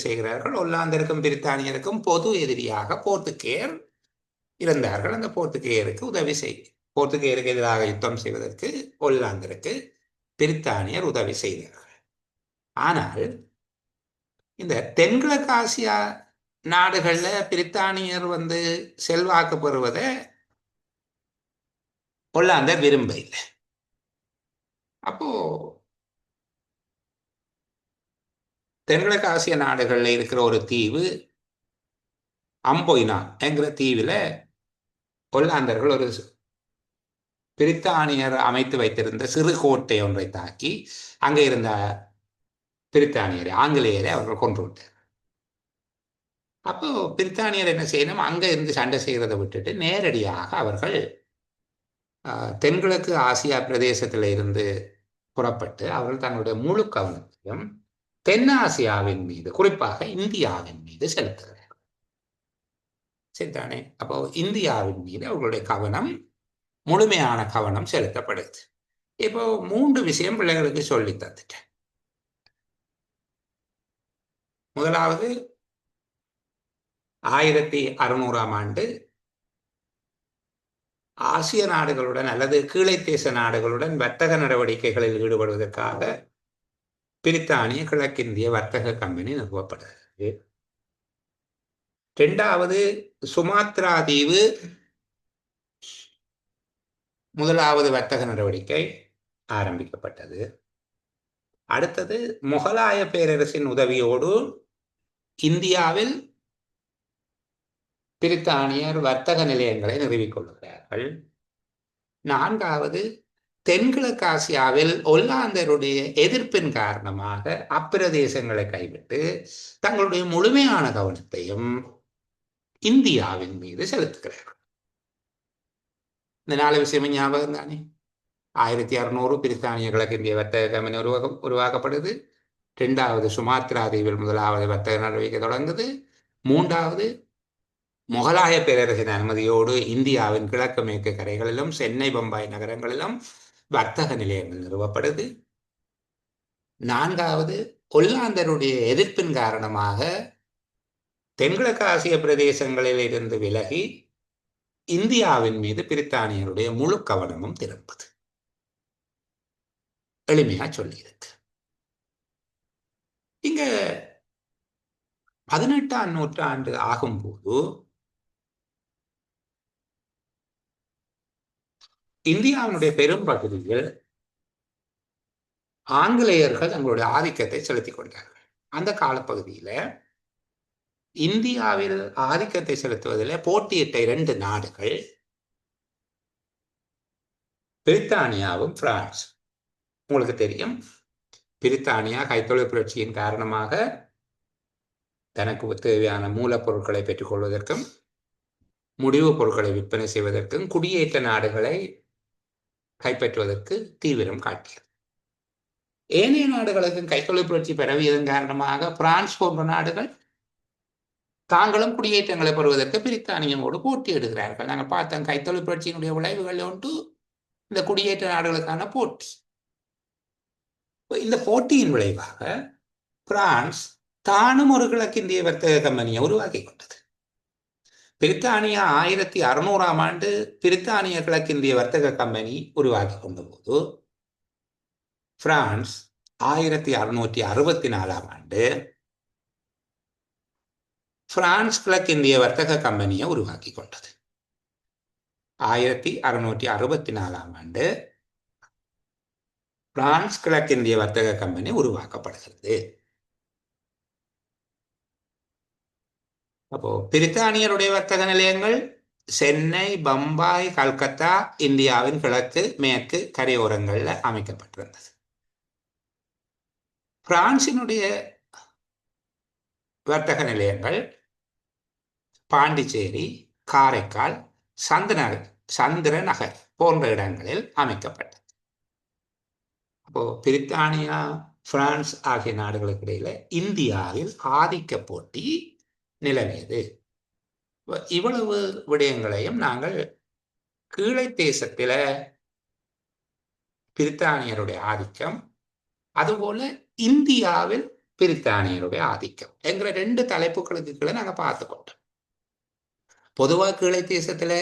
S1: செய்கிறார்கள். ஒல்லாந்தருக்கும் பிரித்தானியருக்கும் பொது எதிரியாக போர்த்துகேயர் இருந்தார்கள். அந்த போர்த்துகேயருக்கு போர்த்துகேயருக்கு எதிராக யுத்தம் செய்வதற்கு ஒல்லாந்தருக்கு பிரித்தானியர் உதவி செய்தார்கள். ஆனால் இந்த தென்கிழக்கு ஆசியா நாடுகள்ல பிரித்தானியர் செல்வாக்கு பெறுவதை ஒல்லாந்தர் விரும்ப இல்லை. அப்போ தென்கிழக்கு ஆசிய நாடுகள்ல இருக்கிற ஒரு தீவு அம்பொய்னா என்கிற தீவுல ஒல்லாந்தர்கள் ஒரு பிரித்தானியர் அமைத்து வைத்திருந்த சிறு கோட்டை ஒன்றை தாக்கி அங்கே இருந்த பிரித்தானியரை ஆங்கிலேயரை அவர்கள் கொன்று விட்டார். அப்போ பிரித்தானியர் என்ன செய்யணும், அங்க இருந்து சண்டை செய்யறதை விட்டுட்டு நேரடியாக அவர்கள் தென்கிழக்கு ஆசியா பிரதேசத்தில் இருந்து புறப்பட்டு அவர்கள் தங்களுடைய முழு கவனத்தையும் தென்னாசியாவின் மீது, குறிப்பாக இந்தியாவின் மீது செலுத்துகிறார்கள். சரிதானே? அப்போ இந்தியாவின் மீது அவர்களுடைய கவனம், முழுமையான கவனம் செலுத்தப்படுது. இப்போ 3 விஷயம் பிள்ளைகளுக்கு சொல்லி தந்துட்டேன். முதலாவது 1600ஆம் ஆண்டு ஆசிய நாடுகளுடன் அல்லது கீழை தேச நாடுகளுடன் வர்த்தக நடவடிக்கைகளில் ஈடுபடுவதற்காக பிரித்தானிய கிழக்கிந்திய வர்த்தக கம்பெனி நிறுவப்படுகிறது. 2வது சுமாத்ரா தீவு முதலாவது வர்த்தக நடவடிக்கை ஆரம்பிக்கப்பட்டது. அடுத்தது முகலாய பேரரசின் உதவியோடு இந்தியாவில் பிரித்தானியர் வர்த்தக நிலையங்களை நிறுவிக் கொள்கிறார்கள். 4வது தென்கிழக்கு ஆசியாவில் ஒல்லாந்தருடைய எதிர்ப்பின் காரணமாக அப்பிரதேசங்களை கைவிட்டு தங்களுடைய முழுமையான கவனத்தையும் இந்தியாவின் மீது செலுத்துகிறார்கள். இந்த 4 விஷயமும் ஞாபகம் தானே? 1600 பிரித்தானிய கிழக்கிந்திய வர்த்தக கம்பெனி உருவாக்கப்படுது. 2வது சுமாத்ரா தீவில் முதலாவது வர்த்தக நடவடிக்கை தொடங்குது. 3வது முகலாய பேரரசின் அனுமதியோடு இந்தியாவின் கிழக்கு மேற்கு கரைகளிலும் சென்னை பம்பாய் நகரங்களிலும் வர்த்தக நிலையங்கள் நிறுவப்படுது. 4வது ஒல்லாந்தருடைய எதிர்ப்பின் காரணமாக தென்கிழக்கு ஆசிய பிரதேசங்களில் இருந்து விலகி இந்தியாவின் மீது பிரித்தானியருடைய முழு கவனமும் திரும்புது. எளிமையா சொல்லியிருக்கு. இங்க 18ஆம் நூற்றாண்டு ஆகும்போது இந்தியாவினுடைய பெரும் பகுதியில் ஆங்கிலேயர்கள் தங்களுடைய ஆதிக்கத்தை செலுத்திக் கொண்டார்கள். அந்த காலப்பகுதியில இந்தியாவில் ஆதிக்கத்தை செலுத்துவதில் போட்டியிட்ட 2 நாடுகள் பிரித்தானியாவும் பிரான்ஸ். உங்களுக்கு தெரியும், பிரித்தானியா கைத்தொழில் புரட்சியின் காரணமாக தனக்கு தேவையான மூலப்பொருட்களை பெற்றுக்கொள்வதற்கும் முடிவுப் பொருட்களை விற்பனை செய்வதற்கும் குடியேற்ற நாடுகளை கைப்பற்றுவதற்கு தீவிரம் காட்டியது. ஏனைய நாடுகளுக்கும் கைத்தொழில் புரட்சி பரவியதன் காரணமாக பிரான்ஸ் போன்ற நாடுகள் தாங்களும் குடியேற்றங்களை பெறுவதற்கு பிரித்தானியோடு போட்டியிடுகிறார்கள். நாங்கள் பார்த்தோம், கைத்தொழில் புரட்சியினுடைய விளைவுகள் ஒன்று இந்த குடியேற்ற நாடுகளுக்கான போட்டி. இந்த போட்டியின் விளைவாக பிரான்ஸ் தானும் ஒரு கிழக்கிந்திய வர்த்தக கம்பெனியை உருவாக்கி கொண்டது. பிரித்தானியா 1600ஆம் ஆண்டு பிரித்தானிய கிழக்கிந்திய வர்த்தக கம்பெனி உருவாக்கி கொண்ட போது பிரான்ஸ் 1664ஆம் ஆண்டு பிரான்ஸ் கிழக்கிந்திய வர்த்தக கம்பெனியை உருவாக்கி கொண்டது. 1664ஆம் ஆண்டு பிரான்ஸ் கிழக்கிந்திய வர்த்தக கம்பெனி உருவாக்கப்படுகிறது. அப்போ பிரித்தானியருடைய வர்த்தக நிலையங்கள் சென்னை, பம்பாய், கல்கத்தா, இந்தியாவின் கிழக்கு மேற்கு கரையோரங்கள்ல அமைக்கப்பட்டிருந்தது. பிரான்சினுடைய வர்த்தக நிலையங்கள் பாண்டிச்சேரி, காரைக்கால், சந்திரநகர் போன்ற இடங்களில் அமைக்கப்பட்டது. அப்போ பிரித்தானியா, பிரான்ஸ் ஆகிய நாடுகளுக்கு இடையில இந்தியாவில் ஆதிக்க போட்டி நிலவியது. இவ்வளவு விடயங்களையும் நாங்கள் கீழை தேசத்தில பிரித்தானியருடைய ஆதிக்கம், அதுபோல இந்தியாவில் பிரித்தானியருடைய ஆதிக்கம் என்கிற 2 தலைப்புகளுக்கு கீழே நாங்கள் பார்த்துக்கொண்டோம். பொதுவாக கீழை தேசத்துல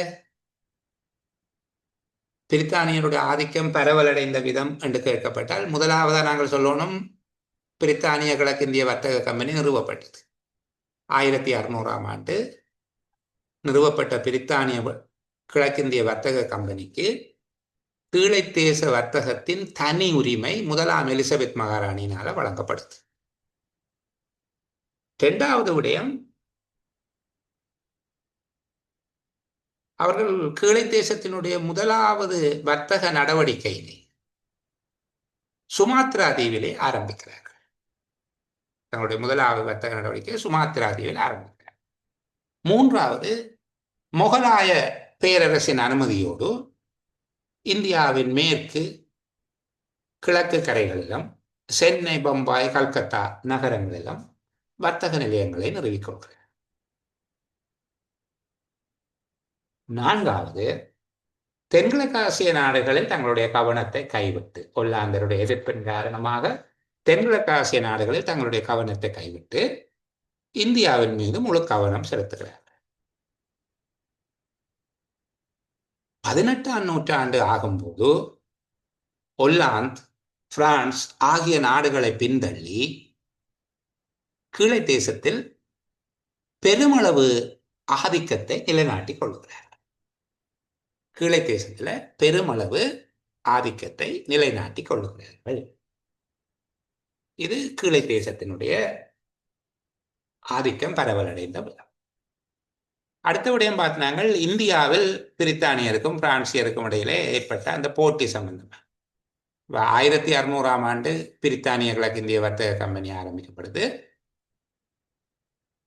S1: பிரித்தானியருடைய ஆதிக்கம் பரவலடைந்த விதம் என்று கேட்கப்பட்டால் முதலாவதாக நாங்கள் சொல்லணும், பிரித்தானிய கிழக்கிந்திய வர்த்தக கம்பெனி நிறுவப்பட்டது. 1600ஆம் ஆண்டு நிறுவப்பட்ட பிரித்தானிய கிழக்கிந்திய வர்த்தக கம்பெனிக்கு கீழைத்தேச வர்த்தகத்தின் தனி உரிமை முதலாம் எலிசபெத் மகாராணியினால வழங்கப்படுது. இரண்டாவது விடயம், அவர்கள் கீழை தேசத்தினுடைய முதலாவது வர்த்தக நடவடிக்கையினை சுமாத்ரா தீவிலே ஆரம்பிக்கிறார்கள். தங்களுடைய முதலாவது வர்த்தக நடவடிக்கை சுமாத்ரா தீவில் ஆரம்பிக்கிறார். மூன்றாவது, முகலாய பேரரசின் அனுமதியோடு இந்தியாவின் மேற்கு கிழக்கு கரைகளிலும் சென்னை, பம்பாய், கல்கத்தா நகரங்களிலும் வர்த்தக நிலையங்களை நிறுவிக்கொள்கிறார். நான்காவது, தென்கிழக்காசிய நாடுகளில் தங்களுடைய கவனத்தை கைவிட்டு, ஒல்லாந்தருடைய எதிர்ப்பின் காரணமாக தென்கிழக்காசிய நாடுகளில் தங்களுடைய கவனத்தை கைவிட்டு இந்தியாவின் மீது முழு கவனம் செலுத்துகிறார். 18ஆம் நூற்றாண்டு ஆகும்போது ஒல்லாந்து, பிரான்ஸ் ஆகிய நாடுகளை பின்தள்ளி கீழை தேசத்தில் பெருமளவு ஆதிக்கத்தை நிலைநாட்டிக் கொள்கிறார். கீழை தேசத்தில் பெருமளவு ஆதிக்கத்தை நிலைநாட்டிக் கொள்கிறார்கள். இது கீழை தேசத்தினுடைய ஆதிக்கம் பரவலடைந்த விதம். அடுத்த விடயம் பார்த்தாங்க, இந்தியாவில் பிரித்தானியருக்கும் பிரான்சியருக்கும் இடையிலே ஏற்பட்ட அந்த போட்டி சம்பந்தம். 1600ஆம் ஆண்டு பிரித்தானிய கிழக்கிந்திய வர்த்தக கம்பெனி ஆரம்பிக்கப்படுது.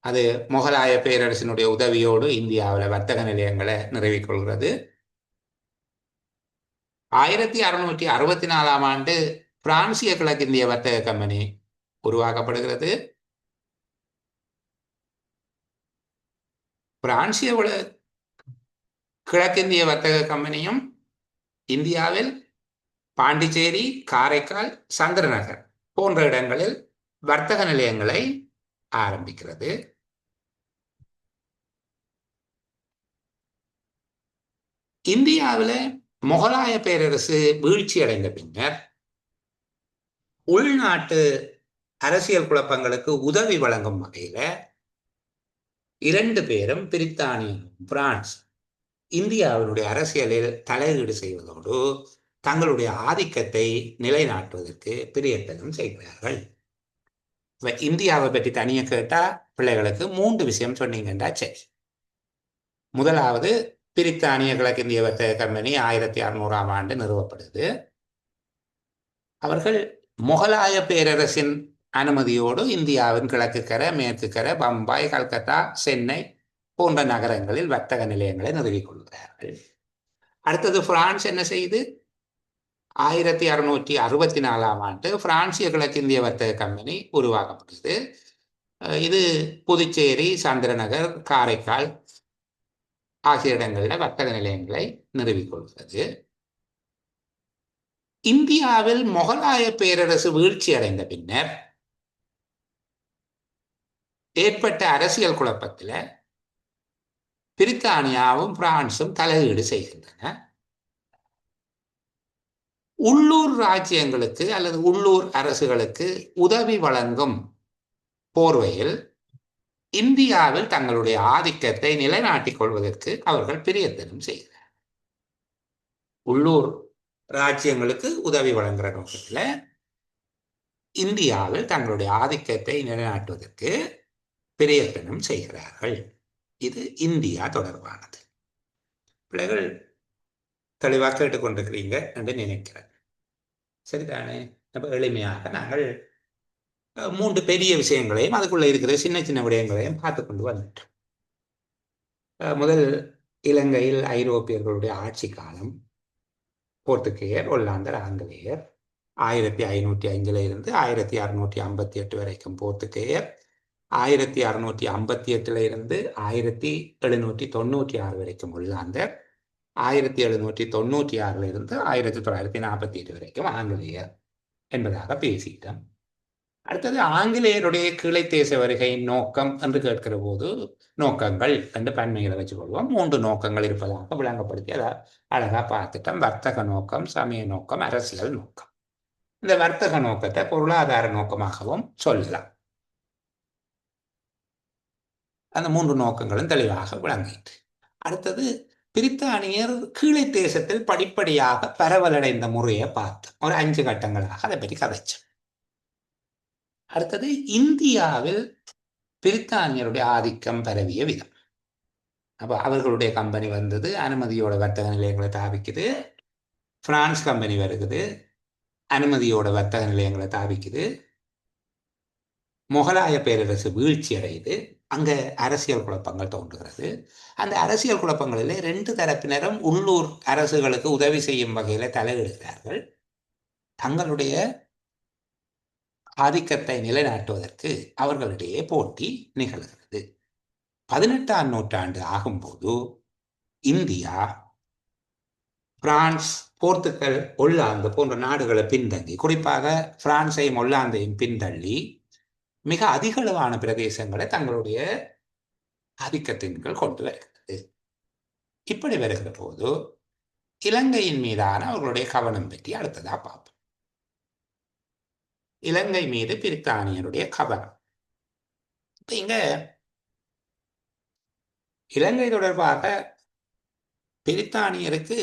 S1: அது முகலாய பேரரசினுடைய உதவியோடு இந்தியாவில் வர்த்தக நிலையங்களை நிறுவிக்கொள்கிறது. 1664ஆம் ஆண்டு பிரான்சிய கிழக்கிந்திய வர்த்தக கம்பெனி உருவாக்கப்படுகிறது. பிரான்சிய கிழக்கிந்திய வர்த்தக கம்பெனியும் இந்தியாவில் பாண்டிச்சேரி, காரைக்கால், சந்திரநகர் போன்ற இடங்களில் வர்த்தக நிலையங்களை ஆரம்பிக்கிறது. இந்தியாவில் முகலாய பேரரசு வீழ்ச்சி அடைந்த பின்னர் உள்நாட்டு அரசியல் குழப்பங்களுக்கு உதவி வழங்கும் வகையில இரண்டு பேரும், பிரித்தானியும் பிரான்ஸ், இந்தியாவினுடைய அரசியலில் தலையீடு செய்வதோடு தங்களுடைய ஆதிக்கத்தை நிலைநாட்டுவதற்கு பிரயத்தனம் செய்கிறார்கள். இந்தியாவை பற்றி தனியாக கேட்டா பிள்ளைகளுக்கு 3 விஷயம் சொன்னீங்கன்றா சரி. முதலாவது, பிரித்தானிய கிழக்கிந்திய வர்த்தக கம்பெனி 1600ஆம் ஆண்டு நிறுவப்படுது. அவர்கள் முகலாய பேரரசின் அனுமதியோடு இந்தியாவின் கிழக்கு கரை, மேற்கு கரை, பம்பாய், கல்கத்தா, சென்னை போன்ற நகரங்களில் வர்த்தக நிலையங்களை நிறுவிக்கொள்கிறார்கள். அடுத்தது, பிரான்ஸ் என்ன செய்து 1664ஆம் ஆண்டு பிரான்சிய கிழக்கிந்திய வர்த்தக கம்பெனி உருவாக்கப்படுது. இது புதுச்சேரி, சந்திரநகர், காரைக்கால் ஆகிய இடங்களில் வர்த்தக நிலையங்களை நிறுவிக்கொள்கிறது. இந்தியாவில் முகலாய பேரரசு வீழ்ச்சி அடைந்த பின்னர் ஏற்பட்ட அரசியல் குழப்பத்தில் பிரித்தானியாவும் பிரான்சும் தலையீடு செய்கின்றன. உள்ளூர் ராஜ்யங்களுக்கு அல்லது உள்ளூர் அரசுகளுக்கு உதவி வழங்கும் போர்வையில் இந்தியாவில் தங்களுடைய ஆதிக்கத்தை நிலைநாட்டிக் கொள்வதற்கு அவர்கள் பிரயத்தனம் செய்கிறார். உள்ளூர் ராஜ்யங்களுக்கு உதவி வழங்குகிற நோக்கத்தில் இந்தியாவில் தங்களுடைய ஆதிக்கத்தை நிலைநாட்டுவதற்கு பிரயத்தனம் செய்கிறார்கள். இது இந்தியா தொடர்பானது. பிள்ளைகள் தெளிவாக கேட்டுக்கொண்டிருக்கிறீங்க என்று நினைக்கிறேன். சரிதானே? அப்ப எளிமையாக நாங்கள் 3 பெரிய விஷயங்களையும் அதுக்குள்ள இருக்கிற சின்ன சின்ன விடயங்களையும் பார்த்து கொண்டு வந்துட்டோம். முதல், இலங்கையில் ஐரோப்பியர்களுடைய ஆட்சி காலம். போர்த்துகேயர், ஒல்லாந்தர், ஆங்கிலேயர். 1505 இருந்து 1658 வரைக்கும் போர்த்துகேயர். 1658 இருந்து 1796 வரைக்கும் ஒல்லாந்தர். 1796 இருந்து 1948 வரைக்கும் ஆங்கிலேயர் என்பதாக பேசிட்டோம். அடுத்தது, ஆங்கிலேயருடைய கீழை தேச வருகையின் நோக்கம் என்று கேட்கிற போது நோக்கங்கள் என்று பன்மைகளை வச்சுக்கொள்வோம். 3 நோக்கங்கள் இருப்பதாக விளங்கப்படுத்தி அதை அழகா பார்த்துட்டோம். வர்த்தக நோக்கம், சமய நோக்கம், அரசியல் நோக்கம். இந்த வர்த்தக நோக்கத்தை பொருளாதார நோக்கமாகவும் சொல்லலாம். அந்த 3 நோக்கங்களும் தெளிவாக விளங்கிற்று. அடுத்தது பிரித்தானியர் கீழை தேசத்தில் படிப்படியாக பரவலடைந்த முறையை பார்த்தோம். ஒரு 5 கட்டங்களாக அதை பற்றி கதைச்சோம். அடுத்தது இந்தியாவில் பிரித்தானியருடைய ஆதிக்கம் பரவிய விதம். அப்போ அவர்களுடைய கம்பெனி வந்தது, அனுமதியோட வர்த்தக நிலையங்களை தாவிக்குது. பிரான்ஸ் கம்பெனி வருகுது, அனுமதியோட வர்த்தக நிலையங்களை தாவிக்குது. முகலாய பேரரசு வீழ்ச்சி அடையுது. அங்க அரசியல் குழப்பங்கள் தோன்றுகிறது. அந்த அரசியல் குழப்பங்களிலே 2 தரப்பினரும் உள்ளூர் அரசுகளுக்கு உதவி செய்யும் வகையில தலையிடுகிறார்கள். தங்களுடைய ஆதிக்கத்தை நிலைநாட்டுவதற்கு அவர்களிடையே போட்டி நிகழ்கிறது. 18ஆம் நூற்றாண்டு ஆகும்போது இந்தியா, பிரான்ஸ், போர்த்துக்கல், ஒல்லாந்து போன்ற நாடுகளை பின்தங்கி, குறிப்பாக பிரான்சையும் ஒல்லாந்தையும் பின்தள்ளி மிக அதிகளவான பிரதேசங்களை தங்களுடைய ஆதிக்கத்தின் கீழ் கொண்டு வருகிறது. இப்படி வருகிற போது இலங்கையின் மீதான அவர்களுடைய கவனம் பற்றி அடுத்ததா பார்ப்போம். இலங்கை மீது பிரித்தானியருடைய கவனம். இப்ப இங்க இலங்கை தொடர்பாக பிரித்தானியருக்கு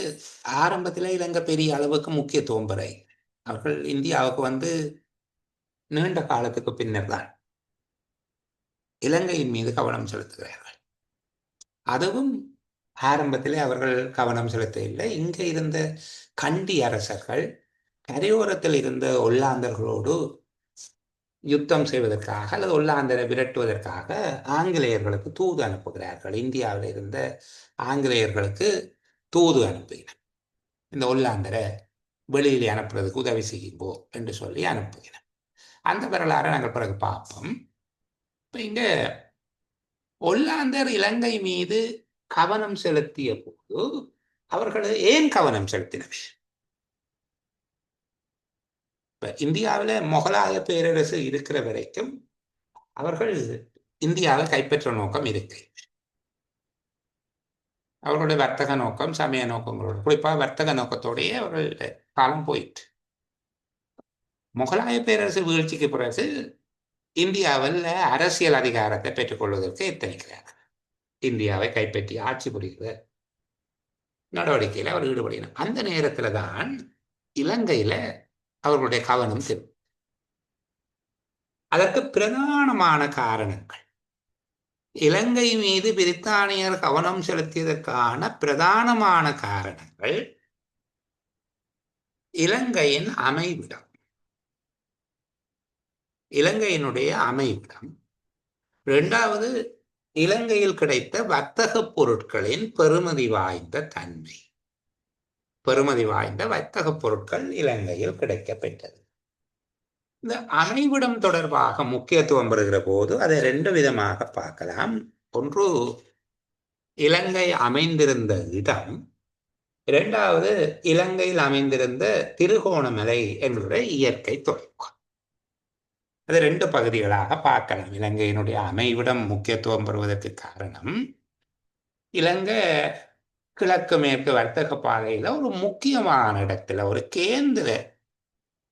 S1: ஆரம்பத்தில் இலங்கை பெரிய அளவுக்கு முக்கியத்துவம் பெற, அவர்கள் இந்தியாவுக்கு வந்து நீண்ட காலத்துக்கு பின்னர் தான் இலங்கையின் மீது கவனம் செலுத்துகிறார்கள். அதுவும் ஆரம்பத்திலே அவர்கள் கவனம் செலுத்தவில்லை. இங்கே இருந்த கண்டி அரசர்கள் கரையோரத்தில் இருந்த ஒல்லாந்தர்களோடு யுத்தம் செய்வதற்காக அல்லது ஒல்லாந்தரை விரட்டுவதற்காக ஆங்கிலேயர்களுக்கு தூது அனுப்புகிறார்கள். இந்தியாவில் இருந்த ஆங்கிலேயர்களுக்கு தூது அனுப்புகிறார். இந்த ஒல்லாந்தரை வெளியிலே அனுப்புறதுக்கு உதவி செய்யும்போ என்று சொல்லி அனுப்புகிறார். அந்த வரலாறை நாங்கள் பிறகு பார்ப்போம். இப்போ இங்க ஒல்லாந்தர் இலங்கை மீது கவனம் செலுத்திய போது அவர்கள் ஏன் கவனம் செலுத்தினர்? இப்ப இந்தியாவில் முகலாய பேரரசு இருக்கிற வரைக்கும் அவர்கள் இந்தியாவை கைப்பற்ற நோக்கம் இருக்கு. அவர்களுடைய வர்த்தக நோக்கம், சமய நோக்கங்களோடு, குறிப்பாக வர்த்தக நோக்கத்தோடையே அவர்கள் காலம் போயிட்டு. முகலாய பேரரசு வீழ்ச்சிக்கு பிறகு இந்தியாவில் அரசியல் அதிகாரத்தை பெற்றுக்கொள்வதற்கு எத்தனிக்கிறார்கள். இந்தியாவை கைப்பற்றி ஆட்சி புரிகிற நடவடிக்கையில் அவர் ஈடுபடினார். அந்த நேரத்தில் தான் இலங்கையில அவர்களுடைய கவனம் திரும்பும். அதற்கு பிரதானமான காரணங்கள், இலங்கை மீது பிரித்தானியர் கவனம் செலுத்தியதற்கான பிரதானமான காரணங்கள் இலங்கையின் அமைவிடம், இலங்கையினுடைய அமைவிடம். இரண்டாவது, இலங்கையில் கிடைத்த வர்த்தக பொருட்களின் பெறுமதி வாய்ந்த தன்மை. பெறுமதி வாய்ந்த வர்த்தக பொருட்கள் இலங்கையில் கிடைக்கப்பெற்றது. இந்த அமைவிடம் தொடர்பாக முக்கியத்துவம் பெறுகிற போது அதை 2 விதமாக பார்க்கலாம். ஒன்று இலங்கை அமைந்திருந்த இடம், இரண்டாவது இலங்கையில் அமைந்திருந்த திருகோணமலை என்கிற இயற்கை துறைமுகம். அது 2 பகுதிகளாக பார்க்கலாம். இலங்கையினுடைய அமைவிடம் முக்கியத்துவம் பெறுவதற்கு காரணம், இலங்கை கிழக்கு மேற்கு வர்த்தக பாதையில் ஒரு முக்கியமான இடத்துல, ஒரு கேந்திர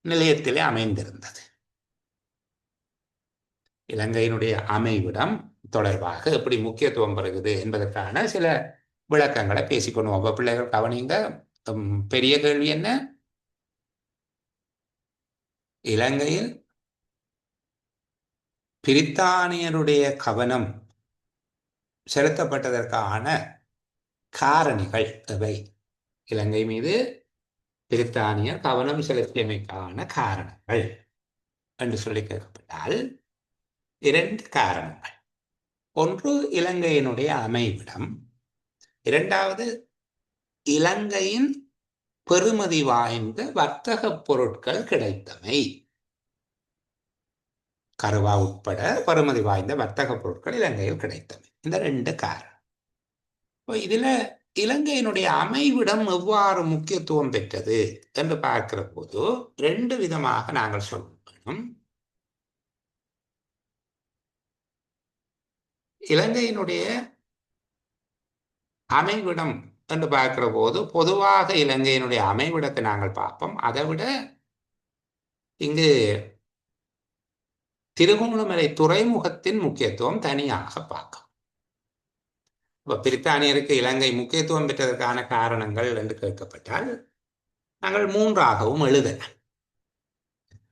S1: நிலையத்திலே அமைந்திருந்தது. இலங்கையினுடைய அமைவிடம் தொடர்பாக எப்படி முக்கியத்துவம் பெறுகிறது என்பதற்கான சில விளக்கங்களை பேசிக்கொண்டு ஒவ்வொரு பிள்ளைகள் கவனிங்க. பெரிய கேள்வி என்ன? இலங்கையில் பிரித்தானியருடைய கவனம் செலுத்தப்பட்டதற்கான காரணிகள் எவை? இலங்கை மீது பிரித்தானியர் கவனம் செலுத்தியமைக்கான காரணங்கள் என்று சொல்லி கேட்கப்பட்டால் 2 காரணங்கள். ஒன்று இலங்கையினுடைய அமைவிடம், இரண்டாவது இலங்கையின் பெறுமதி வாய்ந்த வர்த்தக பொருட்கள் கிடைத்தமை. கருவா உட்பட பெறுமதி வாய்ந்த வர்த்தக பொருட்கள் இலங்கையில் கிடைத்தமை. இந்த 2 காரணம். இதுல இலங்கையினுடைய அமைவிடம் எவ்வாறு முக்கியத்துவம் பெற்றது என்று பார்க்கிற போது 2 விதமாக நாங்கள் சொல்லணும். இலங்கையினுடைய அமைவிடம் என்று பார்க்கிற போது பொதுவாக இலங்கையினுடைய அமைவிடத்தை நாங்கள் பார்ப்போம். அதை விட இங்கு திருகோணமலை துறைமுகத்தின் முக்கியத்துவம் தனியாக பார்க்கும். பிரித்தானியருக்கு இலங்கை முக்கியத்துவம் பெற்றதற்கான காரணங்கள் என்று கேட்கப்பட்டால் நாங்கள் மூன்றாகவும் எழுதலாம்.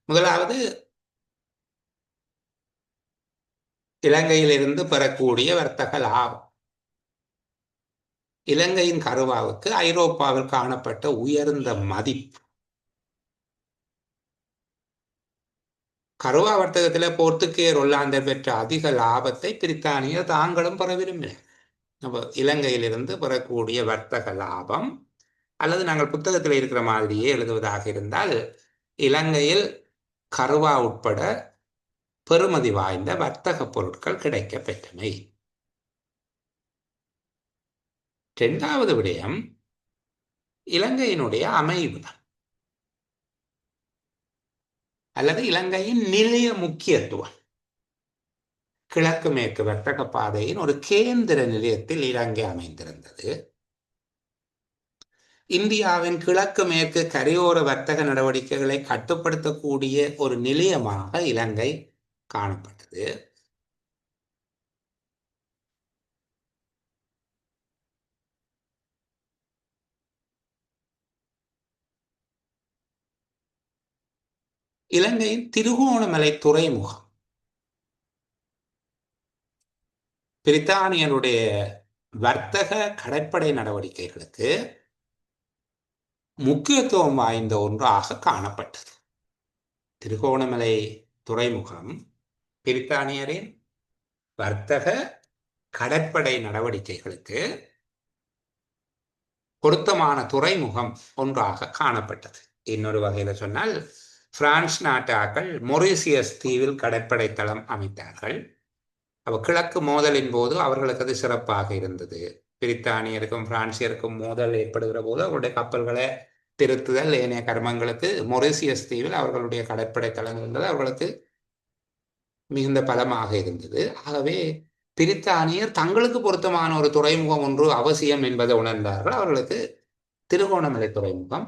S1: முதலாவது, இலங்கையிலிருந்து பெறக்கூடிய வர்த்தக லாபம். இலங்கையின் கருவாவுக்கு ஐரோப்பாவில் காணப்பட்ட உயர்ந்த மதிப்பு. கருவா வர்த்தகத்தில் போர்த்துகேயர் ஒல்லாந்தர் பெற்ற அதிக லாபத்தை பிரித்தானியர் தாங்களும் பெற விரும்பினர். அப்போ இலங்கையிலிருந்து பெறக்கூடிய வர்த்தக லாபம், அல்லது நாங்கள் புத்தகத்தில் இருக்கிற மாதிரியே எழுதுவதாக இருந்தால், இலங்கையில் கருவா உட்பட பெறுமதி வாய்ந்த வர்த்தக பொருட்கள் கிடைக்க பெற்றமை. இரண்டாவது விடயம், இலங்கையினுடைய அமைவு அல்லது இலங்கையின் நிலைய முக்கியத்துவம். கிழக்கு மேற்கு வர்த்தக பாதையின் ஒரு கேந்திர நிலையத்தில் இலங்கை அமைந்திருந்தது. இந்தியாவின் கிழக்கு மேற்கு கரையோர வர்த்தக நடவடிக்கைகளை கட்டுப்படுத்தக்கூடிய ஒரு நிலையமாக இலங்கை காணப்பட்டது. இலங்கையின் திருகோணமலை துறைமுகம் பிரித்தானியனுடைய வர்த்தக கடற்படை நடவடிக்கைகளுக்கு முக்கியத்துவம் வாய்ந்த ஒன்றாக காணப்பட்டது. திருகோணமலை துறைமுகம் பிரித்தானியரின் வர்த்தக கடற்படை நடவடிக்கைகளுக்கு பொருத்தமான துறைமுகம் ஒன்றாக காணப்பட்டது. இன்னொரு வகையில சொன்னால், பிரான்ஸ் நாட்டாக்கள் மொரீசியஸ் தீவில் கடற்படை தளம் அமைத்தார்கள். அப்போ கிழக்கு மோதலின் போது அவர்களுக்கு அது சிறப்பாக இருந்தது. பிரித்தானியருக்கும் பிரான்சியருக்கும் மோதல் ஏற்படுகிற போது அவருடைய கப்பல்களை திருத்துதல் ஏனைய கர்மங்களுக்கு மொரீசியஸ் தீவில் அவர்களுடைய கடற்படை தளம் இருந்தது அவர்களுக்கு மிகுந்த பலமாக இருந்தது. ஆகவே பிரித்தானியர் தங்களுக்கு பொருத்தமான ஒரு துறைமுகம் ஒன்று அவசியம் என்பதை உணர்ந்தார்கள். அவர்களுக்கு திருகோணமலை துறைமுகம்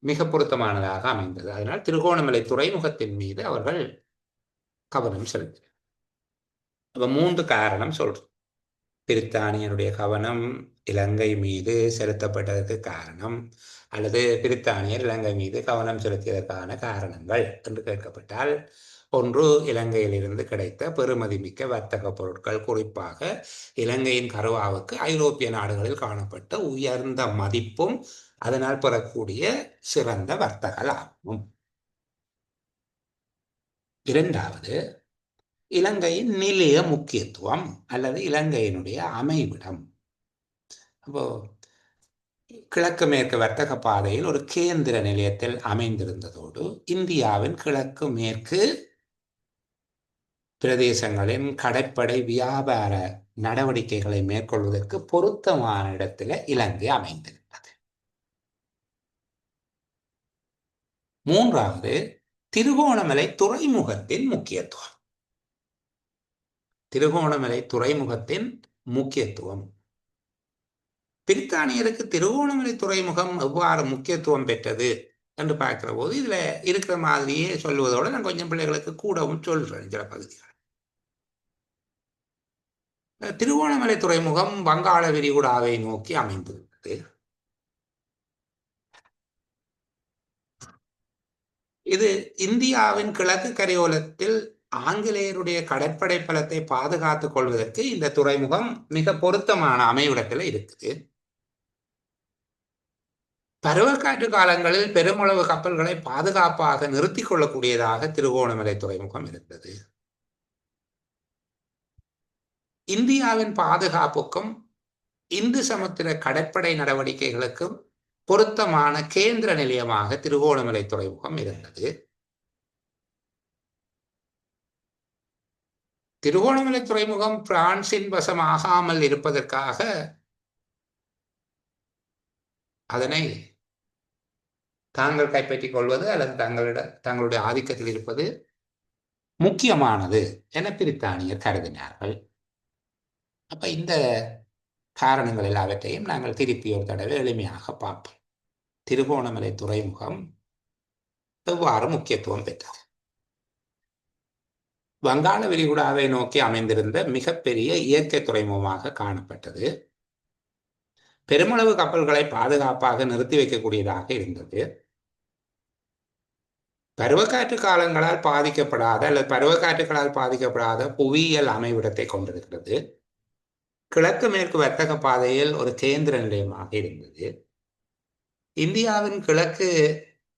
S1: மிக பொருத்தமானதாக அமைந்தது. அதனால் திருகோணமலை துறைமுகத்தின் மீது அவர்கள் கவனம் செலுத்தினர். அப்ப 3 காரணம் சொல்றோம். பிரித்தானியருடைய கவனம் இலங்கை மீது செலுத்தப்பட்டதற்கு காரணம், அல்லது பிரித்தானியர் இலங்கை மீது கவனம் செலுத்தியதற்கான காரணங்கள் என்று கேட்கப்பட்டால், ஒன்று, இலங்கையிலிருந்து கிடைத்த பெறுமதிமிக்க வர்த்தக பொருட்கள், குறிப்பாக இலங்கையின் கருவாவுக்கு ஐரோப்பிய நாடுகளில் காணப்பட்ட உயர்ந்த மதிப்பும் அதனால் பெறக்கூடிய சிறந்த வர்த்தக லாபமும். இரண்டாவது, இலங்கையின் நிலைய முக்கியத்துவம் அல்லது இலங்கையினுடைய அமைவிடம். அப்போ கிழக்கு மேற்கு வர்த்தக பாதையில் ஒரு கேந்திர நிலையத்தில் அமைந்திருந்ததோடு, இந்தியாவின் கிழக்கு மேற்கு பிரதேசங்களின் கடற்படை வியாபார நடவடிக்கைகளை மேற்கொள்வதற்கு பொருத்தமான இடத்துல இலங்கை அமைந்திருந்தது. மூன்றாவது, திருகோணமலை துறைமுகத்தின் முக்கியத்துவம். திருகோணமலை துறைமுகத்தின் முக்கியத்துவம். பிரித்தானியருக்கு திருகோணமலை துறைமுகம் எவ்வாறு முக்கியத்துவம் பெற்றது என்று பார்க்கிற போது, இதுல இருக்கிற மாதிரியே சொல்வதோடு நான் கொஞ்சம் பிள்ளைகளுக்கு கூடவும் சொல்றேன். சில பகுதிகள் திருகோணமலை துறைமுகம் வங்காள விரிகுடாவை நோக்கி அமைந்திருந்தது. இது இந்தியாவின் கிழக்கு கரையோரத்தில் ஆங்கிலேயருடைய கடற்படை பலத்தை பாதுகாத்துக் கொள்வதற்கு இந்த துறைமுகம் மிக பொருத்தமான அமைவிடத்தில் இருக்குது. பருவக்காற்று காலங்களில் பெருமளவு கப்பல்களை பாதுகாப்பாக நிறுத்திக் கொள்ளக்கூடியதாக திருகோணமலை துறைமுகம் இருந்தது. இந்தியாவின் பாதுகாப்புக்கும் இந்து சமுத்திர கடற்படை நடவடிக்கைகளுக்கும் பொருத்தமான கேந்திர நிலையமாக திருகோணமலை துறைமுகம் இருந்தது. திருகோணமலை துறைமுகம் பிரான்சின் வசமாகாமல் இருப்பதற்காக அதனை தாங்கள் கைப்பற்றிக் கொள்வது அல்லது தங்களுடைய ஆதிக்கத்தில் இருப்பது முக்கியமானது என பிரித்தானியர் கருதினார்கள். அப்ப இந்த காரணங்கள் எல்லாவற்றையும் நாங்கள் திருப்பி ஒரு தடவை எளிமையாக பார்ப்போம். திருகோணமலை துறைமுகம் எவ்வாறு முக்கியத்துவம் பெற்றது? வங்காள விரிகுடாவை நோக்கி அமைந்திருந்த மிகப்பெரிய இயற்கை துறைமுகமாக காணப்பட்டது. பெருமளவு கப்பல்களை பாதுகாப்பாக நிறுத்தி வைக்கக்கூடியதாக இருந்தது. பருவக்காற்று காலங்களால் பாதிக்கப்படாத அல்லது பருவக்காற்றுகளால் பாதிக்கப்படாத புவியியல் அமைவிடத்தை கொண்டிருக்கிறது. கிழக்கு மேற்கு வர்த்தக பாதையில் ஒரு கேந்திர நிலையமாக இருந்தது. இந்தியாவின் கிழக்கு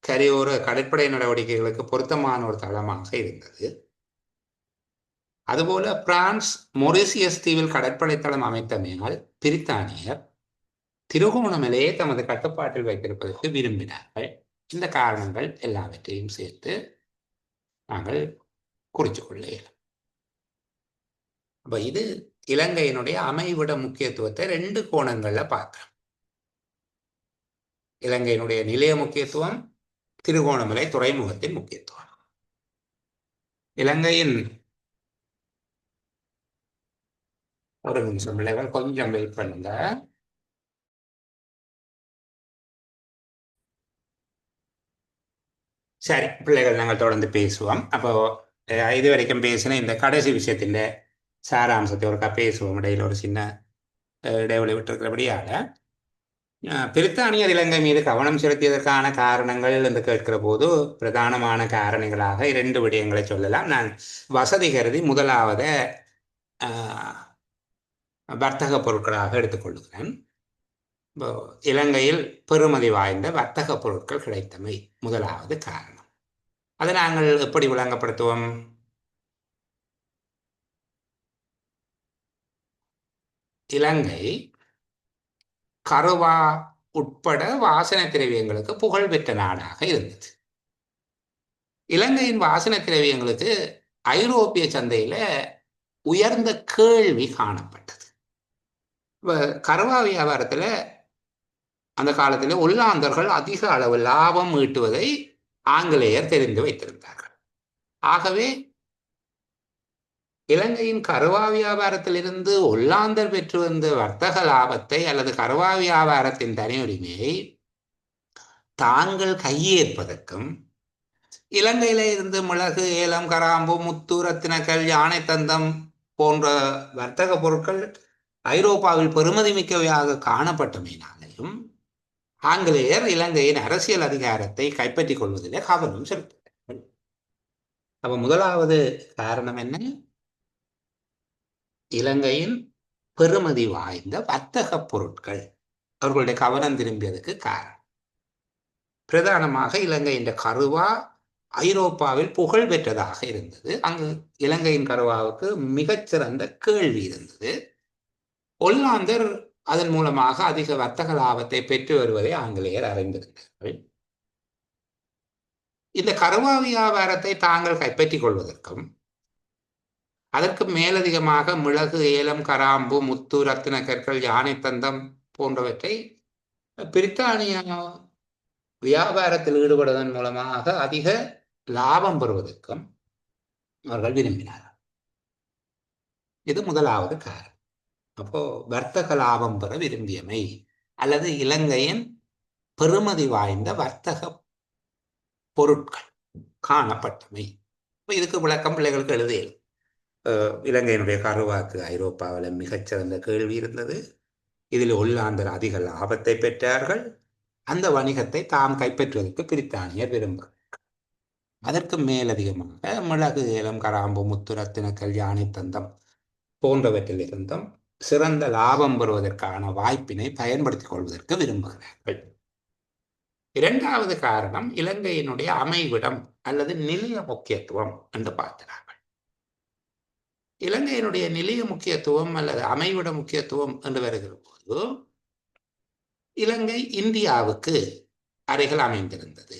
S1: கரையோர கடற்படை நடவடிக்கைகளுக்கு பொருத்தமான ஒரு தளமாக இருந்தது. அதுபோல பிரான்ஸ் மொரிசியஸ் தீவில் கடற்படை தளம் அமைத்தமையால் பிரித்தானியர் திருகோணமலையை தமது கட்டுப்பாட்டில் வைத்திருப்பதற்கு விரும்பினார்கள். இந்த காரணங்கள் எல்லாவற்றையும் சேர்த்து நாங்கள் குறித்து கொள்ள இயலும். அப்ப இது இலங்கையினுடைய அமைவிட முக்கியத்துவத்தை 2 கோணங்கள்ல பார்க்கிறோம். இலங்கையினுடைய நிலைய முக்கியத்துவம், திருகோணமலை துறைமுகத்தின் முக்கியத்துவம். இலங்கையின் ஒரு நிமிஷம் பிள்ளைகள் கொஞ்சம் வெயிட் பண்ணுங்க. சரி பிள்ளைகள், நாங்கள் தொடர்ந்து பேசுவோம். அப்போ இது வரைக்கும் பேசின இந்த கடைசி விஷயத்தின் சாராம்சத்தை ஒருக்கா பேசுவோம். இடையில் ஒரு சின்ன இடைவெளி விட்டிருக்கிறபடியால பிரித்தானியர் இலங்கை மீது கவனம் செலுத்தியதற்கான காரணங்கள் என்று கேட்கிற போது பிரதானமான காரணிகளாக 2 விடயங்களை சொல்லலாம். நான் வசதி கருதி முதலாவத வர்த்தக பொருட்களாக எடுத்துக்கொள்கிறேன். இலங்கையில் பெறுமதி வாய்ந்த வர்த்தக பொருட்கள் கிடைத்தமை முதலாவது காரணம். அதை நாங்கள் எப்படி விளங்கப்படுத்துவோம்? இலங்கை கருவா உட்பட வாசனை திரவியங்களுக்கு புகழ்பெற்ற நாடாக இருந்தது. இலங்கையின் வாசனை திரவியங்களுக்கு ஐரோப்பிய சந்தையில உயர்ந்த கேள்வி காணப்பட்டது. கருவா வியாபாரத்துல அந்த காலத்தில் ஒல்லாந்தர்கள் அதிக அளவு லாபம் ஈட்டுவதை ஆங்கிலேயர் தெரிந்து வைத்திருந்தார்கள். ஆகவே இலங்கையின் கருவா வியாபாரத்திலிருந்து ஒல்லாந்தர் பெற்று வந்த வர்த்தக லாபத்தை அல்லது கருவா வியாபாரத்தின் தனியுரிமையை தாங்கள் கையேற்பதற்கும், இலங்கையில இருந்து மிளகு, ஏலம், கராம்பு, முத்து, ரத்தினக்கல், யானை தந்தம் போன்ற வர்த்தக பொருட்கள் ஐரோப்பாவில் பெறுமதி மிக்கவையாக காணப்பட்டமையினாலையும் ஆங்கிலேயர் இலங்கையின் அரசியல் அதிகாரத்தை கைப்பற்றிக் கொள்வதிலே கவனம் செலுத்தினார்கள். அப்ப முதலாவது காரணம் என்ன? இலங்கையின் பெறுமதி வாய்ந்த வர்த்தக பொருட்கள் அவர்களுடைய கவனம் திரும்பியதுக்கு காரணம். பிரதானமாக இலங்கையின் கருவா ஐரோப்பாவில் புகழ் பெற்றதாக இருந்தது. அங்கு இலங்கையின் கருவாவுக்கு மிகச்சிறந்த கேள்வி இருந்தது. ஒல்லாந்தர் அதன் மூலமாக அதிக வர்த்தக லாபத்தை பெற்று வருவதை ஆங்கிலேயர் அறிந்திருந்தார்கள். இந்த கருவா வியாபாரத்தை தாங்கள் கைப்பற்றிக் கொள்வதற்கும், அதற்கு மேலதிகமாக மிளகு, ஏலம், கராம்பு, முத்து, ரத்தின கற்கள், யானை தந்தம் போன்றவற்றை பிரித்தானிய வியாபாரத்தில் ஈடுபடுவதன் மூலமாக அதிக லாபம் பெறுவதற்கும் அவர்கள் விரும்பினார்கள். இது முதலாவது காரணம். அப்போ வர்த்தக லாபம் பெற விரும்பியமை அல்லது இலங்கையின் பெறுமதி வாய்ந்த வர்த்தக பொருட்கள் காணப்பட்டமை. இதுக்கு விளக்கம் பிள்ளைகளுக்கு எழுதியது. இலங்கையினுடைய கருவாக்கு ஐரோப்பாவில் மிகச்சிறந்த கேள்வி இருந்தது. இதில் ஒல்லாந்தர் அதிக லாபத்தை பெற்றார்கள். அந்த வணிகத்தை தாம் கைப்பற்றுவதற்கு பிரித்தானியர் விரும்புகிறார்கள். அதற்கு மேலதிகமாக மிளகு, ஏலம், கராம்பு, முத்து, ரத்தினக்கல், யானை தந்தம் போன்றவற்றிலிருந்தும் சிறந்த லாபம் பெறுவதற்கான வாய்ப்பினை பயன்படுத்திக் கொள்வதற்கு விரும்புகிறார்கள். 2வது காரணம் இலங்கையினுடைய அமைவிடம் அல்லது நிலைய முக்கியத்துவம் என்று பார்க்கிறார்கள். இலங்கையினுடைய நிலைய முக்கியத்துவம் அல்லது அமைவிட முக்கியத்துவம் என்று வருகிற போது இலங்கை இந்தியாவுக்கு அருகில் அமைந்திருந்தது.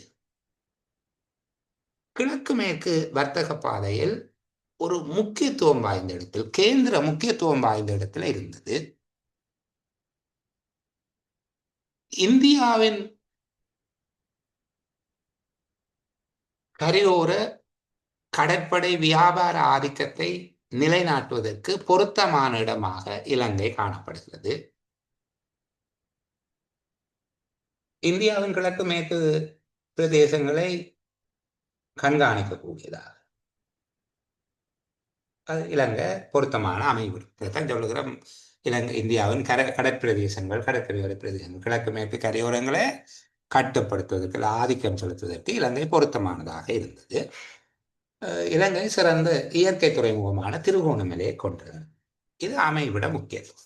S1: கிழக்கு மேற்கு வர்த்தக பாதையில் ஒரு முக்கியத்துவம் வாய்ந்த இடத்தில், கேந்திர முக்கியத்துவம் வாய்ந்த இடத்துல இருந்தது. இந்தியாவின் கரையோர கடற்படை வியாபார ஆதிக்கத்தை நிலைநாட்டுவதற்கு பொருத்தமான இடமாக இலங்கை காணப்படுகிறது. இந்தியாவின் கிழக்கு மேற்கு பிரதேசங்களை கண்காணிக்கக்கூடியதாக, இலங்கை பொருத்தமான அமைவிடும். இதைத்தான் சொல்லுகிறோம். இலங்கை இந்தியாவின் கடற்பிரதேசங்கள், கடற்கரையோர பிரதேசங்கள், கிழக்கு மேற்கு கரையோரங்களை கட்டுப்படுத்துவதற்கு, ஆதிக்கம் செலுத்துவதற்கு இலங்கை பொருத்தமானதாக இருந்தது. இலங்கை சிறந்த இயற்கை துறைமுகமான திருகோணமலையை கொண்டது. இது அமைவிட முக்கியத்துவம்.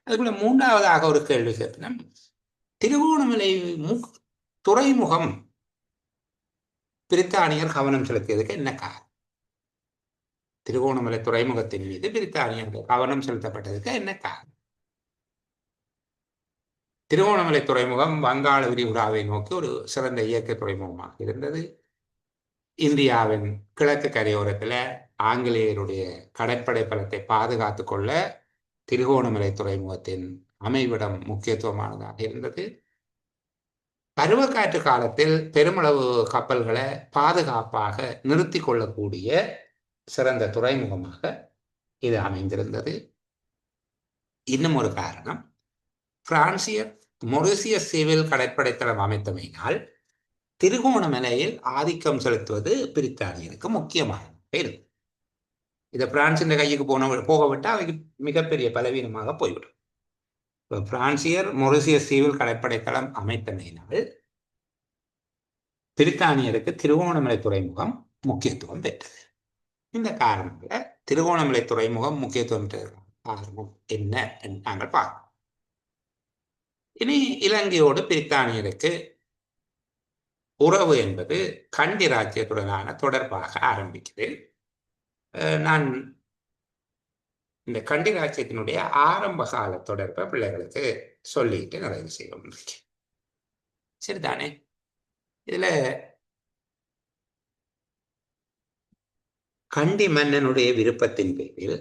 S1: அதுக்குள்ள மூன்றாவதாக ஒரு கேள்வி கேட்பினோம். திருகோணமலை துறைமுகம் பிரித்தானியர் கவனம் செலுத்தியதுக்கு என்ன காரணம்? திருகோணமலை துறைமுகத்தின் மீது பிரித்தானியர்கள் கவனம் செலுத்தப்பட்டதுக்கு என்ன காரணம்? திருகோணமலை துறைமுகம் வங்காள விரிகுடாவை நோக்கி ஒரு சிறந்த இயற்கை துறைமுகமாக இருந்தது. இந்தியாவின் கிழக்கு கரையோரத்தில் ஆங்கிலேயருடைய கடற்படை பலத்தை பாதுகாத்து கொள்ள திருகோணமலை துறைமுகத்தின் அமைவிடம் முக்கியத்துவமானதாக இருந்தது. பருவக்காற்று காலத்தில் பெருமளவு கப்பல்களை பாதுகாப்பாக நிறுத்தி கொள்ளக்கூடிய சிறந்த துறைமுகமாக இது அமைந்திருந்தது. இன்னும் ஒரு காரணம், பிரான்சியர் மொரிசியஸ் சிவில் கடற்படைத்தளம் அமைத்தமையினால் திருகோணமலையில் ஆதிக்கம் செலுத்துவது பிரித்தானியருக்கு முக்கியமாக இருந்தது. இதை பிரான்சின் கைக்கு போகவிட்டால் அவைக்கு மிகப்பெரிய பலவீனமாக போய்விடும். பிரான்சியர் மொரிசியஸ் தீவில் கடற்படைத்தளம் அமைத்தமையினால் பிரித்தானியருக்கு திருகோணமலை துறைமுகம் முக்கியத்துவம் பெற்றது. இந்த காரணங்களை திருகோணமலை துறைமுகம் முக்கியத்துவம் காரணம் என்ன என்று நாங்கள் பார்க்கணும். இனி இலங்கையோடு பிரித்தானியருக்கு உறவு என்பது கண்டி ராஜ்யத்துடனான தொடர்பாக ஆரம்பிக்குது. நான் இந்த கண்டி ராஜ்யத்தினுடைய ஆரம்ப கால தொடர்பை பிள்ளைகளுக்கு சொல்லிட்டு நிறைவு செய்வோம். சரிதானே? இதுல கண்டி மன்னனுடைய விருப்பத்தின் பேரில்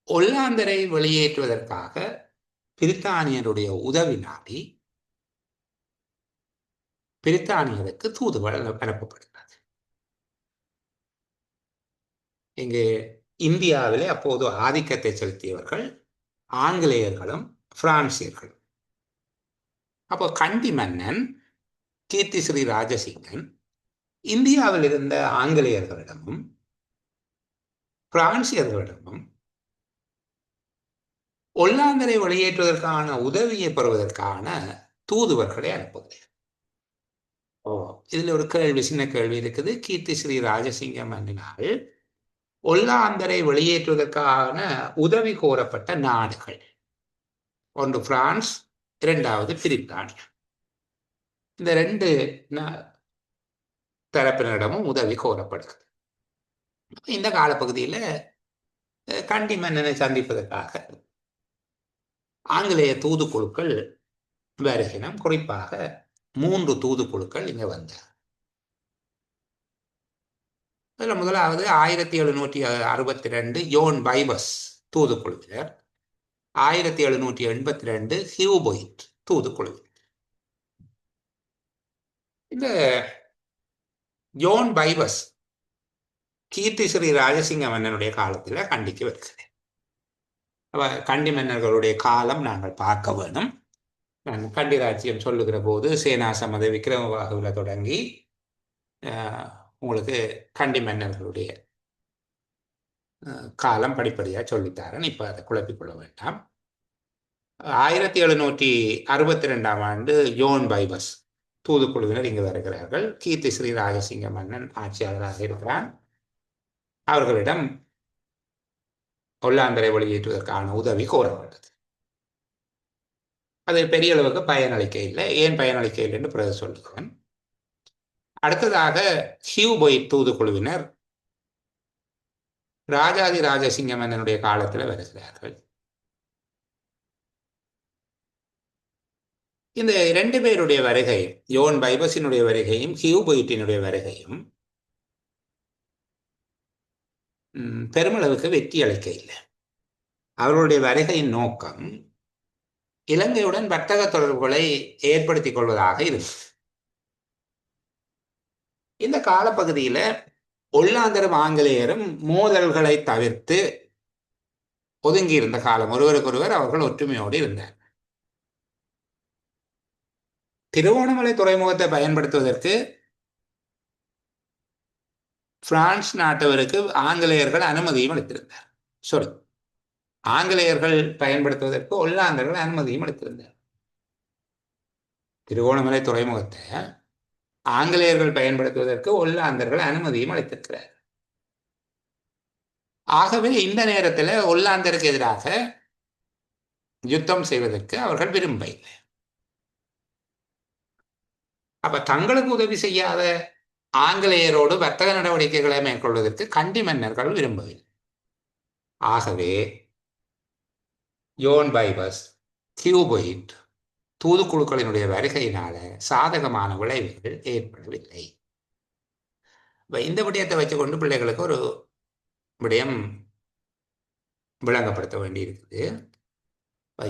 S1: ஒல்லாந்தரை வெளியேற்றுவதற்காக பிரித்தானியருடைய உதவி நாடி பிரித்தானியருக்கு தூதுவர் அனுப்பப்படுகிறது. இங்கு இந்தியாவிலே அப்போது ஆதிக்கத்தை செலுத்தியவர்கள் ஆங்கிலேயர்களும் பிரான்சியர்களும். அப்போ கண்டி மன்னன் கீர்த்தி ஸ்ரீ ராஜசிங்கன் இந்தியாவில் இருந்த ஆங்கிலேயர்களிடமும் பிரான்சியர்களிடமும் ஒல்லாந்தரை வெளியேற்றுவதற்கான உதவியை பெறுவதற்கான தூதுவர்களை அனுப்புகிறார். இதுல ஒரு கேள்வி, சின்ன கேள்வி இருக்குது. கீர்த்தி ஸ்ரீ ராஜசிங்க மன்னினால் ஒல்லாந்தரை வெளியேற்றுவதற்கான உதவி கோரப்பட்ட நாடுகள் ஒன்று பிரான்ஸ், இரண்டாவது பிரித்தானியா. இந்த ரெண்டு தரப்பினரிடமும் உதவி கோரப்படுகிறது. இந்த காலப்பகுதியில் கண்டி மன்னனை சந்திப்பதற்காக ஆங்கிலேய தூதுக்குழுக்கள் வருகினம். குறிப்பாக 3 தூதுக்குழுக்கள் இங்க வந்தார். அதில் முதலாவது 1762 யோன் பைபஸ் தூதுக்குழுவினர், 1782 ஹியூபொயிட் தூதுக்குழுவினர். இந்த யோன் பைபஸ் கீர்த்தி ஸ்ரீ ராஜசிங்க மன்னனுடைய காலத்தில் கண்டிக்கு வருகிறது. கண்டி மன்னர்களுடைய காலம் நாங்கள் பார்க்க வேணும். நான் கண்டி ராஜ்யம் சொல்லுகிற போது சேனா சமத விக்ரமபாகுல தொடங்கி உங்களுக்கு கண்டி மன்னர்களுடைய காலம் படிப்படியாக சொல்லித்தாரன். இப்போ அதை குழப்பிக்கொள்ள வேண்டாம். 1762 ஆண்டு யோன் பைபஸ் தூதுக்குழுவினர் இங்கு வருகிறார்கள். கீர்த்தி ஸ்ரீ ராஜசிங்க மன்னன் ஆட்சியாளராக இருக்கிறான். அவர்களிடம் ஒல்லாந்தரை வெளியேற்றுவதற்கான உதவி கோரப்பட்டது. அது பெரிய அளவுக்கு பயனளிக்க இல்லை. ஏன் பயனளிக்க இல்லை என்று பிறகு சொல்லுகிறேன். அடுத்ததாக ஹியூபொயிட் தூதுக்குழுவினர் ராஜாதி ராஜசிங்க மன்னனுடைய காலத்தில் வருகிறார்கள். இந்த 2 பேருடைய வருகை, யோன் பைபஸினுடைய வருகையும் ஹியூபொயிட்டினுடைய வருகையும் பெருமளவுக்கு வெற்றி அளிக்க இல்லை. அவர்களுடைய வருகையின் நோக்கம் இலங்கையுடன் வர்த்தக தொடர்புகளை ஏற்படுத்திக் கொள்வதாக இருந்தது. இந்த காலப்பகுதியில் ஒல்லாந்தரும் ஆங்கிலேயரும் மோதல்களை தவிர்த்து ஒதுங்கி இருந்த காலம். ஒருவருக்கொருவர் அவர்கள் ஒற்றுமையோடு இருந்தார். திருகோணமலை துறைமுகத்தை பயன்படுத்துவதற்கு பிரான்ஸ் நாட்டவருக்கு ஆங்கிலேயர்கள் அனுமதியும் அளித்திருந்தார். சொல்லு, ஆங்கிலேயர்கள் பயன்படுத்துவதற்கு ஒல்லாந்தர்கள் அனுமதியும் அளித்திருந்தார். திருகோணமலை துறைமுகத்தை ஆங்கிலேயர்கள் பயன்படுத்துவதற்கு ஒல்லாந்தர்கள் அனுமதியும் அளித்திருக்கிறார். ஆகவே இந்த நேரத்தில் ஒல்லாந்தருக்கு எதிராக யுத்தம் செய்வதற்கு அவர்கள் விரும்பவில்லை. அப்ப தங்களுக்கு உதவி செய்யாத ஆங்கிலேயரோடு வர்த்தக நடவடிக்கைகளை மேற்கொள்வதற்கு கண்டி மன்னர்கள் விரும்பவில்லை. ஆகவே யோன் பைபஸ், கியூபொயிட் தூதுக்குழுக்களினுடைய வருகையினால சாதகமான விளைவுகள் ஏற்படவில்லை. இந்த விடயத்தை வச்சுக்கொண்டு பிள்ளைகளுக்கு ஒரு விடயம் விளங்கப்படுத்த வேண்டி இருக்குது.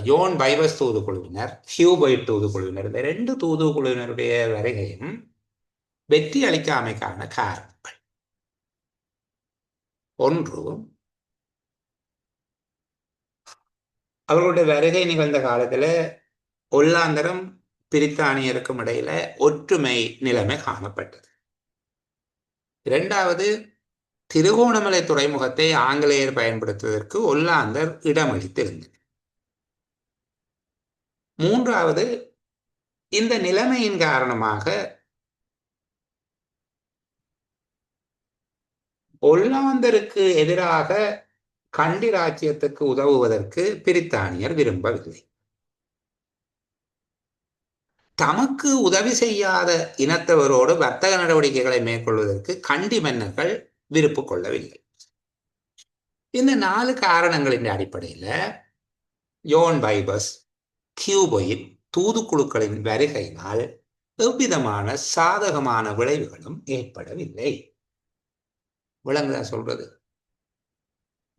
S1: யோன் பைபஸ் தூதுக்குழுவினர், கியூபொயிட் தூதுக்குழுவினர், இந்த 2 தூதுக்குழுவினருடைய வருகையும் வெற்றி அளிக்காமைக்கான காரணங்கள். ஒன்று, அவர்களுடைய வருகை நிகழ்ந்த காலத்தில் ஒல்லாந்தரும் பிரித்தானியருக்கும் இடையில ஒற்றுமை நிலைமை காணப்பட்டது. இரண்டாவது, திருகோணமலை துறைமுகத்தை ஆங்கிலேயர் பயன்படுத்துவதற்கு ஒல்லாந்தர் இடமளித்திருந்தனர். மூன்றாவது, இந்த நிலைமையின் காரணமாக ஒல்லாந்தருக்கு எதிராக கண்டி ராஜ்யத்துக்கு உதவுவதற்கு பிரித்தானியர் விரும்பவில்லை. தமக்கு உதவி செய்யாத இனத்தவரோடு வர்த்தக நடவடிக்கைகளை மேற்கொள்வதற்கு கண்டி மன்னர்கள் விருப்பு கொள்ளவில்லை. இந்த 4 காரணங்களின் அடிப்படையில் யோன் பைபஸ், கியூபொயிட் தூதுக்குழுக்களின் வருகையினால் எவ்விதமான சாதகமான விளைவுகளும் ஏற்படவில்லை. விளங்குதா சொல்றது?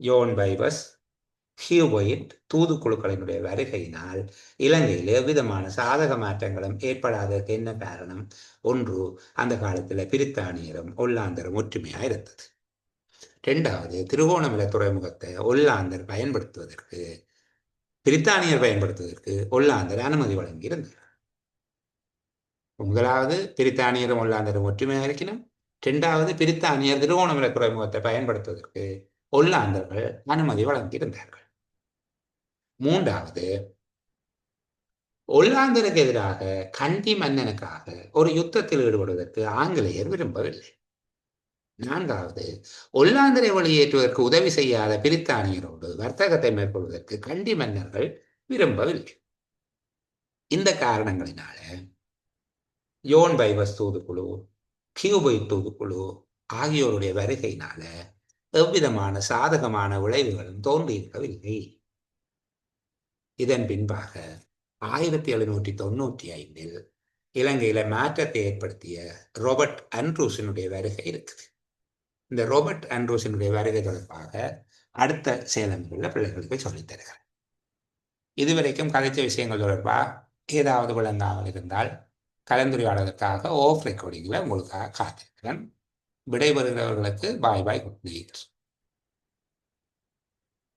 S1: யோன் பைபஸ், கியூபொயிட் தூதுக்குழுக்களினுடைய வருகையினால் இலங்கையில் எவ்விதமான சாதக மாற்றங்களும் ஏற்படாததற்கு என்ன காரணம்? ஒன்று, அந்த காலத்தில் பிரித்தானியரும் ஒல்லாந்தரும் ஒற்றுமையாக இருந்தது. 2வது, திருகோணமலை துறைமுகத்தை ஒல்லாந்தர் பயன்படுத்துவதற்கு, பிரித்தானியர் பயன்படுத்துவதற்கு ஒல்லாந்தர் அனுமதி வழங்கியிருந்தார். முதலாவது, பிரித்தானியரும் ஒல்லாந்தரும் ஒற்றுமையாக இருக்கணும். 2வது, பிரித்தானியர் திருகோணமலை துறைமுகத்தை பயன்படுத்துவதற்கு ஒல்லாந்தர்கள் அனுமதி வழங்கியிருந்தார்கள். 3வது, ஒல்லாந்தருக்கு எதிராக கண்டி மன்னனுக்காக ஒரு யுத்தத்தில் ஈடுபடுவதற்கு ஆங்கிலேயர் விரும்பவில்லை. 4வது, ஒல்லாந்தரை வெளியேற்றுவதற்கு உதவி செய்யாத பிரித்தானியரோடு வர்த்தகத்தை மேற்கொள்வதற்கு கண்டி மன்னர்கள் விரும்பவில்லை. இந்த காரணங்களினால யோன் பைபஸ் தூதுக்குழு, கியூபொயிட் தூதுக்குழு ஆகியோருடைய வருகையினால எவ்விதமான சாதகமான விளைவுகளும் தோன்றியிருக்கவில்லை. இதன் பின்பாக 1795 இலங்கையில மாற்றத்தை ஏற்படுத்திய ராபர்ட் ஆண்ட்ரூஸினுடைய வருகை இருக்குது. இந்த ராபர்ட் ஆண்ட்ரூஸினுடைய வருகை தொடர்பாக அடுத்த சேலங்களில் பிள்ளைகளுக்கு சொல்லித் தருகிறேன். இதுவரைக்கும் கதைத்த விஷயங்கள் தொடர்பாக ஏதாவது விளங்காமல் இருந்தால் கலந்துரையாடலுக்காக ஆஃப் ரெக்கார்டிங்கில் உங்களுக்காக காத்திருக்கிறேன். விடைபெறுகிறவர்களுக்கு பாய் பாய், குட் நைட்.